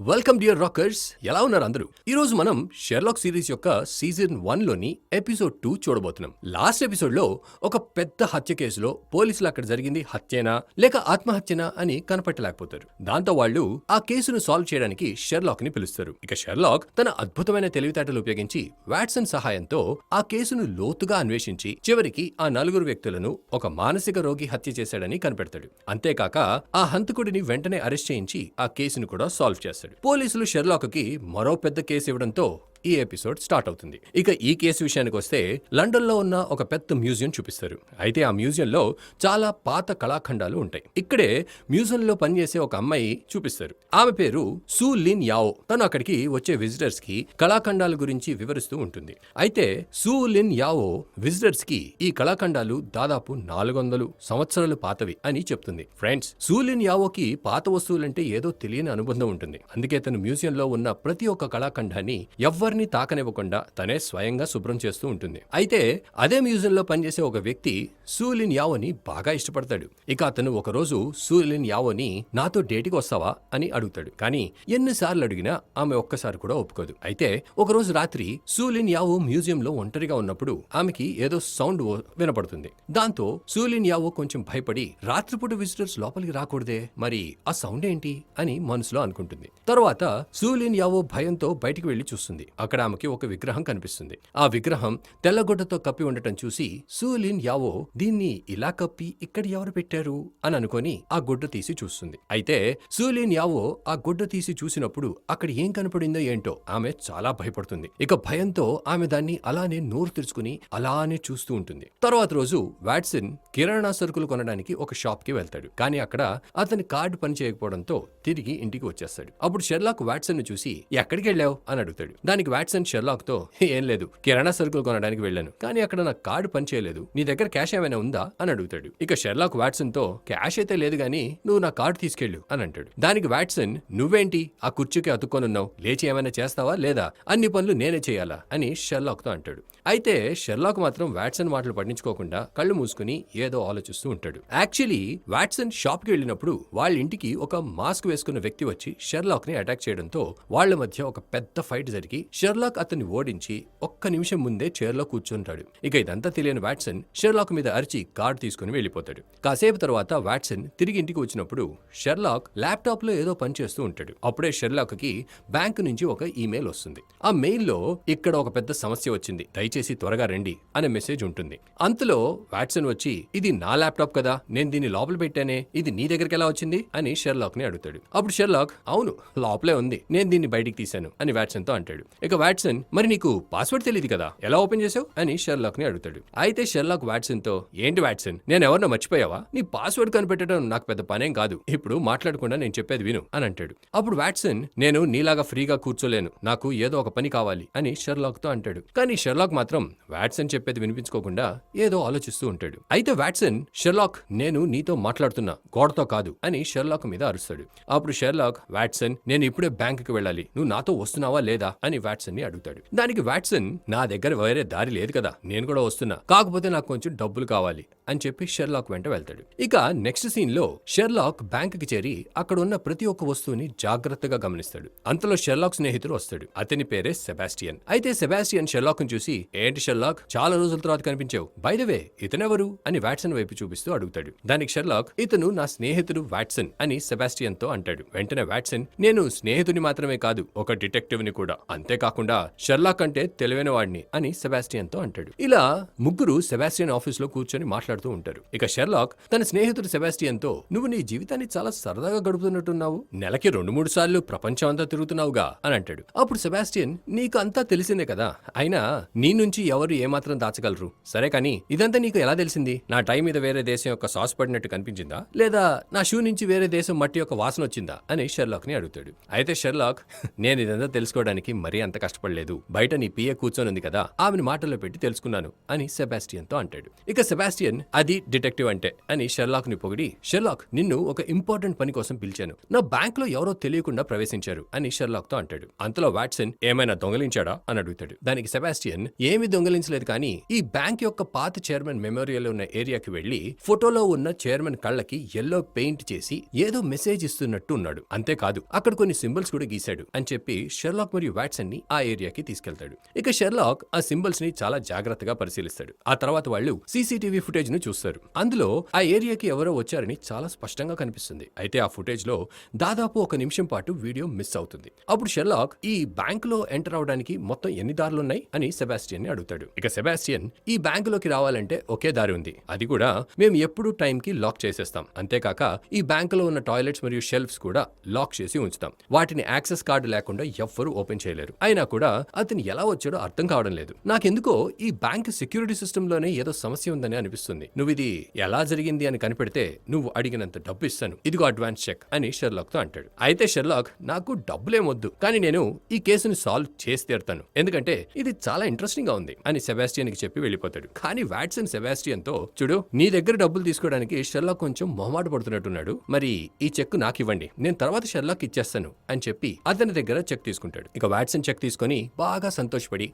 Welcome dear rockers. ఎలా ఉన్నారు అందరూ? ఈ రోజు మనం షెర్లాక్ సిరీస్ యొక్క సీజన్ 1 లోని ఎపిసోడ్ 2 చూడబోతున్నాం. లాస్ట్ ఎపిసోడ్ లో ఒక పెద్ద హత్య కేసులో పోలీసులు అక్కడ జరిగింది హత్యేనా లేక ఆత్మహత్యనా అని కనపట్టలేకపోతారు. దాంతో వాళ్ళు ఆ కేసును సాల్వ్ చేయడానికి షెర్లాక్ ని పిలుస్తారు. ఇక షెర్లాక్ తన అద్భుతమైన తెలివితేటలు ఉపయోగించి వాట్సన్ సహాయంతో ఆ కేసును లోతుగా అన్వేషించి చివరికి ఆ నలుగురు వ్యక్తులను ఒక మానసిక రోగి హత్య చేశాడని కనిపెడతాడు. అంతేకాక ఆ హంతకుడిని వెంటనే అరెస్ట్ చేయించి ఆ కేసును కూడా సాల్వ్ చేస్తాడు. పోలీసులు షెర్లాక్కి మరో పెద్ద కేసు ఇవ్వడంతో ఈ ఎపిసోడ్ స్టార్ట్ అవుతుంది. ఇక ఈ కేసు విషయానికి వస్తే లండన్ లో ఉన్న ఒక పెద్ద మ్యూజియం చూపిస్తారు. అయితే ఆ మ్యూజియంలో చాలా పాత కళాఖండాలు ఉంటాయి. ఇక్కడే మ్యూజియంలో పనిచేసే ఒక అమ్మాయి చూపిస్తారు. ఆమె పేరు సూ లిన్ యావో. తను అక్కడికి వచ్చే విజిటర్స్ కి కళాఖండాల గురించి వివరిస్తూ ఉంటుంది. అయితే సూ లిన్ యావో విజిటర్స్ కి ఈ కళాఖండాలు దాదాపు 400 సంవత్సరాలు పాతవి అని చెప్తుంది. ఫ్రెండ్స్, సూ లిన్ యావోకి పాత వస్తువులంటే ఏదో తెలియని అనుబంధం ఉంటుంది. అందుకే తను మ్యూజియంలో ఉన్న ప్రతి ఒక్క కళాఖండాన్ని ఎవరిని తాకనివ్వకుండా తనే స్వయంగా శుభ్రం చేస్తూ ఉంటుంది. అయితే అదే మ్యూజియంలో పనిచేసే ఒక వ్యక్తి సూ లిన్ యావోని బాగా ఇష్టపడతాడు. ఇక అతను ఒకరోజు సూ లిన్ యావోని నాతో డేటికి వస్తావా అని అడుగుతాడు. కానీ ఎన్నిసార్లు అడిగినా ఆమె ఒక్కసారి కూడా ఒప్పుకోదు. అయితే ఒకరోజు రాత్రి సూ లిన్ యావో మ్యూజియంలో ఒంటరిగా ఉన్నప్పుడు ఆమెకి ఏదో సౌండ్ వినపడుతుంది. దాంతో సూ లిన్ యావో కొంచెం భయపడి రాత్రిపూట విజిటర్స్ లోపలికి రాకూడదే, మరి ఆ సౌండ్ ఏంటి అని మనసులో అనుకుంటుంది. తర్వాత సూ లిన్ యావో భయంతో బయటికి వెళ్లి చూస్తుంది. అక్కడ ఆమెకి ఒక విగ్రహం కనిపిస్తుంది. ఆ విగ్రహం తెల్లగుడ్డతో కప్పి ఉండటం చూసి సూ లిన్ యావో దీన్ని ఇలా కప్పి ఇక్కడ ఎవరు పెట్టారు అని అనుకొని ఆ గుడ్డ తీసి చూస్తుంది. అయితే సూ లిన్ యావో ఆ గుడ్డ తీసి చూసినప్పుడు అక్కడ ఏం కనపడిందో ఏంటో ఆమె చాలా భయపడుతుంది. ఇక భయంతో ఆమె దాన్ని అలానే నోరు తెరుచుకుని అలానే చూస్తూ ఉంటుంది. తర్వాత రోజు వాట్సన్ కిరాణా సరుకులు కొనడానికి ఒక షాప్ కి వెళ్తాడు. కానీ అక్కడ అతని కార్డు పని చేయకపోవడంతో తిరిగి ఇంటికి వచ్చేస్తాడు. అప్పుడు షెర్లాక్ వాట్సన్ ను చూసి ఎక్కడికి వెళ్ళావు అని అడుగుతాడు. దానికి వాట్సన్ షెర్లాక్ తో ఏం లేదు, కిరాణా సరుకులు కొనడానికి వెళ్ళాను, కానీ అక్కడ నా కార్డు పని చేయలేదు, నీ దగ్గర క్యాష్ ఏమైనా ఉందా అని అడుగుతాడు. ఇక షెర్లాక్ వాట్సన్ తో క్యాష్ అయితే లేదు గానీ నువ్వు నా కార్డు తీసుకెళ్ళు అని అంటాడు. దానికి వాట్సన్ నువ్వేంటి ఆ కుర్చీకి అతుక్కొనున్నావు, లేచి ఏమైనా చేస్తావా లేదా, అన్ని పనులు నేనే చేయాలా అని షెర్లాక్ తో అంటాడు. అయితే షెర్లాక్ మాత్రం వాట్సన్ మాటలు పట్టించుకోకుండా కళ్ళు మూసుకుని ఏదో ఆలోచిస్తూ ఉంటాడు. యాక్చువల్లీ వాట్సన్ షాప్ కి వెళ్ళినప్పుడు వాళ్ళ ఇంటికి ఒక మాస్క్ వేసుకున్న వ్యక్తి వచ్చి షెర్లాక్ ని అటాక్ చేయడంతో వాళ్ళ మధ్య ఒక పెద్ద ఫైట్ జరిగి షెర్లాక్ అతన్ని ఓడించి ఒక్క నిమిషం ముందే చైర్లో కూర్చుంటాడు. ఇక ఇదంతా తెలియని వాట్సన్ షెర్లాక్ మీద అరిచి కార్డు తీసుకుని వెళ్ళిపోతాడు. కాసేపు తర్వాత వాట్సన్ తిరిగి ఇంటికి వచ్చినప్పుడు షెర్లాక్ ల్యాప్టాప్ లో ఏదో పని చేస్తూ ఉంటాడు. అప్పుడే షెర్లాక్ కి బ్యాంకు నుంచి ఒక ఈమెయిల్ వస్తుంది. ఆ మెయిల్ లో ఇక్కడ ఒక పెద్ద సమస్య వచ్చింది, దయచేసి త్వరగా రండి అనే మెసేజ్ ఉంటుంది. అంతలో వాట్సన్ వచ్చి ఇది నా ల్యాప్టాప్ కదా, నేను దీన్ని లోపల పెట్టానే, ఇది నీ దగ్గరికి ఎలా వచ్చింది అని షెర్లాక్ ని అడుగుతాడు. అప్పుడు షెర్లాక్ అవును లోపలే ఉంది, నేను దీన్ని బయటికి తీశాను అని వాట్సన్ తో అంటాడు. ఇక వాట్సన్ మరి నీకు పాస్వర్డ్ తెలియదు కదా, ఎలా ఓపెన్ చేసావు అని షెర్లాక్ ని అడుగుతాడు. అయితే షెర్లాక్ వాట్సన్ తో ఏంటి వాట్సన్, నేను ఎవరినో మర్చిపోయావా, నీ పాస్వర్డ్ కనిపెట్టడం నాకు పెద్ద పనేం కాదు, ఇప్పుడు మాట్లాడకుండా నేను చెప్పేది విను అని అంటాడు. అప్పుడు వాట్సన్ నేను నీలాగా ఫ్రీగా కూర్చోలేను, నాకు ఏదో ఒక పని కావాలి అని షెర్లాక్ తో అంటాడు. కానీ షెర్లాక్ మాత్రం వాట్సన్ చెప్పేది వినిపించుకోకుండా ఏదో ఆలోచిస్తూ ఉంటాడు. అయితే వాట్సన్ షెర్లాక్ నేను నీతో మాట్లాడుతున్నా, గోడతో కాదు అని షెర్లాక్ మీద అరుస్తాడు. అప్పుడు షెర్లాక్ వాట్సన్ నేను ఇప్పుడే బ్యాంకుకి వెళ్ళాలి, నువ్వు నాతో వస్తున్నావా లేదా అని వాట్సన్ ని అడుగుతాడు. దానికి వాట్సన్ నా దగ్గర వేరే దారి లేదు కదా, నేను కూడా వస్తున్నా, కాకపోతే నాకు కొంచెం డబ్బులు కావాలి అని చెప్పి షెర్లాక్ వెంట వెళ్తాడు. ఇక నెక్స్ట్ సీన్ లో షెర్లాక్ బ్యాంక్ కి చేరి అక్కడ ఉన్న ప్రతి ఒక్క వస్తువుని జాగ్రత్తగా గమనిస్తాడు. అంతలో షెర్లాక్ స్నేహితుడు వస్తాడు. అతని పేరే సెబాస్టియన్. అయితే సెబాస్టియన్ షెర్లాక్ ను చూసి ఏంటి షెర్లాక్ చాలా రోజుల తర్వాత కనిపించావు, బై ద వే ఇతనెవరు అని వాట్సన్ వైపు చూపిస్తూ అడుగుతాడు. దానికి షెర్లాక్ ఇతను నా స్నేహితుడు వాట్సన్ అని సెబాస్టియన్ తో అంటాడు. వెంటనే వాట్సన్ నేను స్నేహితుని మాత్రమే కాదు ఒక డిటెక్టివ్ ని కూడా, అంతేకాకుండా షెర్లాక్ అంటే తెలివైన వాడిని అని సెబాస్టియన్ తో అంటాడు. ఇలా ముగ్గురు సెబాస్టియన్ ఆఫీస్ లో కూర్చొని మాట్లాడుతూ ఉంటారు. ఇక షెర్లాక్ తన స్నేహితుడు సెబాస్టియన్ తో నువ్వు నీ జీవితాన్ని చాలా సరదాగా గడుపుతున్నట్టున్నావు, నెలకి 2-3 సార్లు ప్రపంచం అంతా తిరుగుతున్నావుగా అని అంటాడు. అప్పుడు సెబాస్టియన్ నీకు అంతా తెలిసిందే కదా, అయినా నీ నుంచి ఎవరు ఏమాత్రం దాచగలరు, సరే కానీ ఇదంతా నీకు ఎలా తెలిసింది, నా టై మీద వేరే దేశం యొక్క సాస్ పడినట్టు కనిపించిందా, లేదా నా షూ నుంచి వేరే దేశం మట్టి యొక్క వాసన వచ్చిందా అని షెర్లాక్ ని అడుగుతాడు. అయితే షెర్లాక్ నేను ఇదంతా తెలుసుకోవడానికి మరీ అంత కష్టపడలేదు. బయట నీ పిఏ కూర్చొని ఉంది కదా, ఆమెను మాటల్లో పెట్టి తెలుసుకున్నాను అని సెబాస్టియన్ తో అంటాడు. ఇక సెబాస్టియన్ అది డిటెక్టివ్ అంటే అని షెర్లాక్ ని పొగిడి, షెర్లాక్ నిన్ను ఒక ఇంపార్టెంట్ పని కోసం పిలిచాను. నా బ్యాంక్ లో ఎవరో తెలియకుండా ప్రవేశించారు అని షెర్లాక్ తో అంటాడు. అంతలో వాట్సన్ ఏమైనా దొంగలించాడా అని అడుగుతాడు. దానికి సెబాస్టియన్ ఏమీ దొంగలించలేదు, కానీ ఈ బ్యాంక్ యొక్క పాత చైర్మన్ మెమోరియల్ ఉన్న ఏరియాకి వెళ్లి ఫోటోలో ఉన్న చైర్మన్ కళ్ళకి ఎల్లో పెయింట్ చేసి ఏదో మెసేజ్ ఇస్తున్నట్టు ఉన్నాడు. అంతేకాదు అక్కడ కొన్ని సింబల్స్ కూడా గీశాడు అని చెప్పి షెర్లాక్ మరియు వాట్సన్ ని ఆ ఏరియాకి తీసుకెళ్తాడు. ఇక షెర్లాక్ ఆ సింబల్స్ ని చాలా జాగ్రత్తగా పరిశీలిస్తాడు. ఆ తర్వాత వాళ్ళు సీసీటీవీ ఫుటేజ్ ను చూస్తారు. అందులో ఆ ఏరియాకి ఎవరో వచ్చారని చాలా స్పష్టంగా కనిపిస్తుంది. అయితే ఆ ఫుటేజ్ లో దాదాపు 1 నిమిషం పాటు వీడియో మిస్ అవుతుంది. అప్పుడు షెర్లాక్ ఈ బ్యాంక్ లో ఎంటర్ అవడానికి మొత్తం ఎన్ని దారులున్నాయి అని సెబాస్టియన్ ని అడుగుతాడు. ఇక సెబాస్టియన్ ఈ బ్యాంక్ లోకి రావాలంటే ఒకే దారి ఉంది, అది కూడా మేము ఎప్పుడు టైం కి లాక్ చేసేస్తాం. అంతేకాక ఈ బ్యాంక్ లో ఉన్న టాయిలెట్స్ మరియు షెల్ఫ్స్ కూడా లాక్ చేసి ఉంచుతాం. వాటిని యాక్సెస్ కార్డు లేకుండా ఎవ్వరూ ఓపెన్ చేయలేరు. అయినా కూడా అతను ఎలా వచ్చాడో అర్థం కావడం లేదు. నాకెందుకో ఈ బ్యాంక్ సెక్యూరిటీ సిస్టమ్ లోనే ఏదో సమస్య ఉందని అనిపిస్తుంది. నువ్వు ఇది ఎలా జరిగింది అని కనిపెడితే నువ్వు అడిగినంత డబ్బు ఇస్తాను, ఇదిగో అడ్వాన్స్ చెక్ అని షెర్లాక్ తో అంటాడు. అయితే షెర్లాక్ నాకు డబ్బులేమొద్దు, కానీ నేను ఈ కేసుని సాల్వ్ చేసి తీరుతాను, ఎందుకంటే ఇది చాలా ఇంట్రెస్టింగ్ గా ఉంది అని సెబాస్టియన్ కి చెప్పి వెళ్ళిపోతాడు. కానీ వాట్సన్ సెబాస్టియన్ తో, చూడు నీ దగ్గర డబ్బులు తీసుకోవడానికి షెర్లాక్ కొంచెం మొహమాట పడుతున్నట్టున్నాడు, మరి ఈ చెక్ నాకు ఇవ్వండి, నేను తర్వాత షెర్లాక్ ఇచ్చేస్తాను అని చెప్పి అతని దగ్గర చెక్ తీసుకుంటాడు. ఇక వాట్సన్ చెక్ తీసుకొని బాగా సంతోషపడి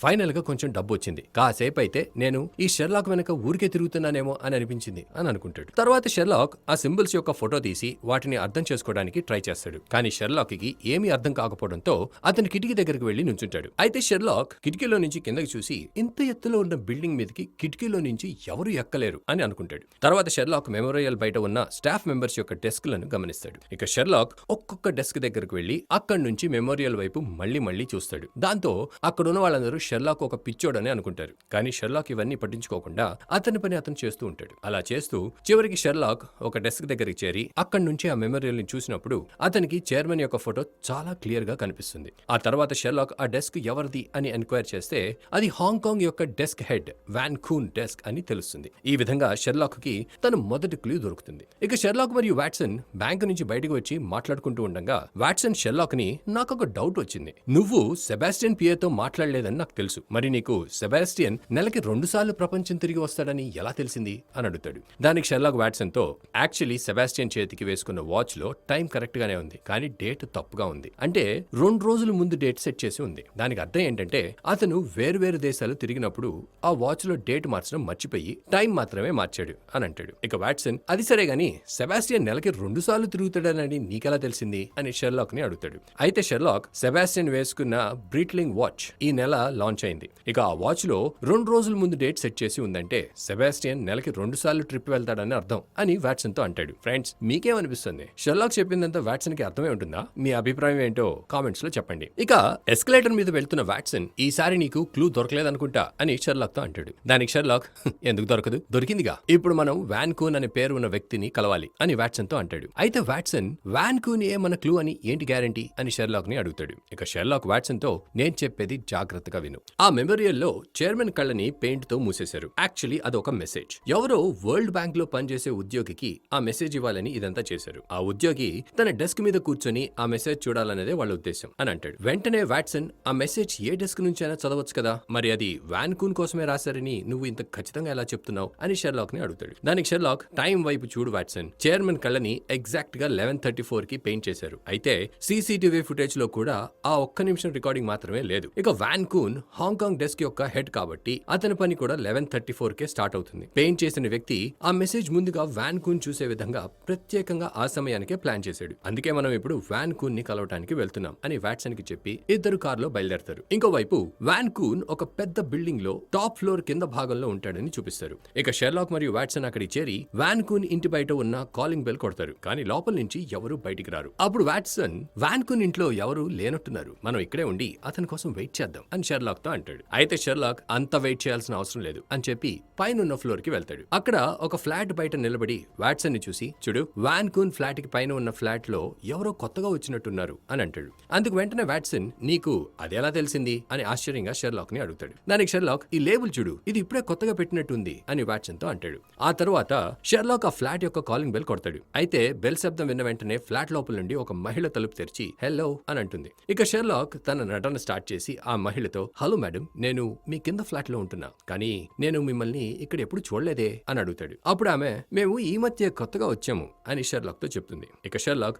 ఫైనల్ గా కొంచెం డబ్బు వచ్చింది, కాసేపు అయితే నేను ఈ షెర్లాక్ వెనక ఊరికే తిరుగుతున్నానేమో అని అనిపించింది అని అనుకుంటాడు. తర్వాత షెర్లాక్ ఆ సింబల్స్ యొక్క ఫోటో తీసి వాటిని అర్థం చేసుకోవడానికి ట్రై చేస్తాడు. కానీ షెర్లాక్ కి ఏమీ అర్థం కాకపోవడంతో అతని కిటికీ దగ్గరికి వెళ్లి నుంచుంటాడు. అయితే షెర్లాక్ కిటికీలో నుంచి కిందకి చూసి ఇంత ఎత్తులో ఉన్న బిల్డింగ్ మీదకి కిటికీలో నుంచి ఎవరు ఎక్కలేరు అని అనుకుంటాడు. తర్వాత షెర్లాక్ మెమోరియల్ బయట ఉన్న స్టాఫ్ మెంబర్స్ యొక్క డెస్క్ లను గమనిస్తాడు. ఇక షెర్లాక్ ఒక్కొక్క డెస్క్ దగ్గరకు వెళ్లి అక్కడి నుంచి మెమోరియల్ వైపు మళ్ళీ చూస్తాడు. దాంతో అక్కడ ఉన్న వాళ్ళందరూ షెర్లాక్ ఒక పిచ్చోడని అనుకుంటారు. కానీ షెర్లాక్ ఇవన్నీ పట్టించుకోకుండా అతని పని అతను చేస్తూ ఉంటాడు. అలా చేస్తూ చివరికి షెర్లాక్ ఒక డెస్క్ దగ్గరికి చేరి అక్కడి నుంచి ఆ మెమోరియల్ ని చూసినప్పుడు అతనికి చైర్మన్ యొక్క ఫోటో చాలా క్లియర్ గా కనిపిస్తుంది. ఆ తర్వాత షెర్లాక్ ఆ డెస్క్ ఎవరిది అని ఎంక్వైరీ చేస్తే అది హాంకాంగ్ యొక్క డెస్క్ హెడ్ వాన్ కూన్ డెస్క్ అని తెలుస్తుంది. ఈ విధంగా షెర్లాక్ కి తన మొదటి క్లూ దొరుకుతుంది. ఇక షెర్లాక్ మరియు వాట్సన్ బ్యాంకు నుంచి బయటకు వచ్చి మాట్లాడుకుంటూ ఉండగా వాట్సన్ షెర్లాక్ ని నాకొక డౌట్ వచ్చింది, నువ్వు సెబాస్టియన్ పిఏతో మాట్లాడలేదని నాకు తెలుసు, మరి నీకు సెబాస్టియన్ నెలకి 2 సార్లు ప్రపంచం తిరిగి వస్తాడని ఎలా తెలిసింది అని అడుగుతాడు. దానికి షెర్లాక్ వాట్సన్ తో, యాక్చువల్లీ సెబాస్టియన్ చేతికి వేసుకున్న వాచ్ లో టైం కరెక్ట్ గానే ఉంది, కానీ డేట్ తప్పుగా ఉంది. అంటే 2 రోజుల ముందు డేట్ సెట్ చేసి ఉంది. దానికి అర్థం ఏంటంటే అతను వేరు దేశాలు తిరిగినప్పుడు ఆ వాచ్ లో డేట్ మార్చడం మర్చిపోయి టైం మాత్రమే మార్చాడు అని అంటాడు. ఇక వాట్సన్, అది సరే గానీ సెబాస్టియన్ నెలకి 2 సార్లు తిరుగుతాడని నీకెలా తెలిసింది అని షెర్లాక్ ని అడుగుతాడు. అయితే షెర్లాక్, సెబాస్టియన్ వేసుకున్న బ్రీట్లింగ్ వాచ్ ఈ నెల లాంచ్ అయింది. ఇక ఆ వాచ్ లో 2 రోజుల ముందు డేట్ సెట్ చేసి ఉందంటే సెబాస్టియన్ నెలకి 2 సార్లు ట్రిప్ వెళ్తాడని అర్థం అని వాట్సన్ తో అంటాడు. ఫ్రెండ్స్, మీకేమనిపిస్తుంది? షెర్లాక్ చెప్పిందంతా వాట్సన్ కి అర్థమే ఉంటుందా? మీ అభిప్రాయం ఏంటో కామెంట్స్ లో చెప్పండి. ఇక ఎస్కలేటర్ మీద వెళ్తున్న వాట్సన్, ఈసారి నీకు క్లూ దొరకలేదనుకుంటా అని షెర్లాక్ తో అంటాడు. దానికి షెర్లాక్, ఎందుకు దొరకదు, దొరికిందిగా, ఇప్పుడు మనం వాన్ కూన్ అనే పేరు ఉన్న వ్యక్తిని కలవాలి అని వాట్సన్ తో అంటాడు. అయితే వాట్సన్, వాన్ కూన్ ఏ మన క్లూ అని ఏంటి గ్యారంటీ అని షెర్లాక్ ని అడుగుతాడు. ఇక షెర్లాక్ వాట్సన్ తో, నేను చెప్పేది జాగ్రత్తగా విను. ఆ మెమోరియల్ లో చైర్మన్ కళ్ళని పెయింట్ తో మూసేశారు. యాక్చువల్లీ అదొక మెసేజ్. ఎవరో వరల్డ్ బ్యాంక్ లో పనిచేసే ఉద్యోగికి ఆ మెసేజ్ ఇవ్వాలని ఇదంతా చేశారు. ఆ ఉద్యోగి తన డెస్క్ మీద కూర్చొని ఆ మెసేజ్ చూడాలనేదే వాళ్ళ ఉద్దేశం అని అంటాడు. వెంటనే వాట్సన్, ఆ మెసేజ్ ఏ డెస్క్ నుంచైనా చదవచ్చు కదా, మరి అది వాన్ కూన్ కోసమే రాశారని నువ్వు ఇంత ఖచ్చితంగా ఎలా చెప్తున్నావు అని షెర్లాక్ ని అడుగుతాడు. దానికి షెర్లాక్, టైం వైపు చూడు వాట్సన్, చైర్మన్ కళ్ళని ఎగ్జాక్ట్ గా 11:34 కి పెయింట్ చేశారు. అయితే సీసీటీవీ ఫుటేజ్ లో కూడా ఆ 1 నిమిషం రికార్డింగ్ మాత్రమే లేదు. ఇక వాన్ కూన్ హాంకాంగ్ డెస్క్ యొక్క హెడ్ కాబట్టి అతని పని కూడా 11:34 కే స్టార్ట్ అవుతుంది. పెయింట్ చేసిన వ్యక్తి ఆ మెసేజ్ ముందుగా వాన్ కూన్ చూసే విధంగా ప్రత్యేకంగా ఆ సమయానికే ప్లాన్ చేశాడు. అందుకే మనం ఇప్పుడు వాన్ కూన్ ని కలవటానికి వెళ్తున్నాం అని వాట్సన్ కి చెప్పి ఇద్దరు కారులో బయలుదేరతారు. ఇంకోవైపు వాన్ కూన్ ఒక పెద్ద బిల్డింగ్ లో టాప్ ఫ్లోర్ కింద భాగంలో ఉంటాడని చూపిస్తారు. ఇక షెర్లాక్ మరియు వాట్సన్ అక్కడికి చేరి వాన్ కూన్ ఇంటి బయట ఉన్న కాలింగ్ బెల్ కొడతారు. కానీ లోపల నుంచి ఎవరు బయటికి రారు. అప్పుడు వాట్సన్, వాన్ కూన్ ఇంట్లో ఎవరు లేనట్టున్నారు, మనం ఇక్కడే ఉండి అతని కోసం వెయిట్ చేద్దాం అని షెర్లాక్ తో అంటాడు. అయితే షెర్లాక్, అంత వెయిట్ చేయాల్సిన అవసరం లేదు అని చెప్పి పైన ఫ్లోర్ కి వెళ్తాడు. అక్కడ ఒక ఫ్లాట్ బయట నిలబడి వాట్సన్ ని చూసి, చూడు, వాన్ కూన్ ఫ్లాట్ కి పైన ఉన్న ఫ్లాట్ లో ఎవరో కొత్తగా వచ్చినట్టున్నారు అని అంటాడు. అందుకు వెంటనే వాట్సన్, నీకు అదెలా తెలిసింది అని ఆశ్చర్యంగా షెర్లాక్ ని అడుగుతాడు. దానికి షెర్లాక్, ఈ లేబుల్ చూడు, ఇది ఇప్పుడే కొత్తగా పెట్టినట్టుంది అని వాట్సన్ తో అంటాడు. ఆ తర్వాత షెర్లాక్ ఆ ఫ్లాట్ యొక్క కాలింగ్ బెల్ కొడతాడు. అయితే బెల్ శబ్దం విన్న వెంటనే ఫ్లాట్ లోపల నుండి ఒక మహిళ తలుపు తెరిచి హెల్లో అని అంటుంది. ఇక షెర్లాక్ తన నటన స్టార్ట్ చేసి ఆ మహిళతో, హలో మేడం, నేను మీ కింద ఫ్లాట్ లో ఉంటున్నా, కానీ నేను మిమ్మల్ని ఇక్కడ ఎప్పుడు చూడలేదే అని అడుగుతాడు. అప్పుడు ఆమె, మేము ఈ మధ్య కొత్తగా వచ్చాము అని షెర్లాక్ తో చెప్తుంది. ఇక షెర్లాక్,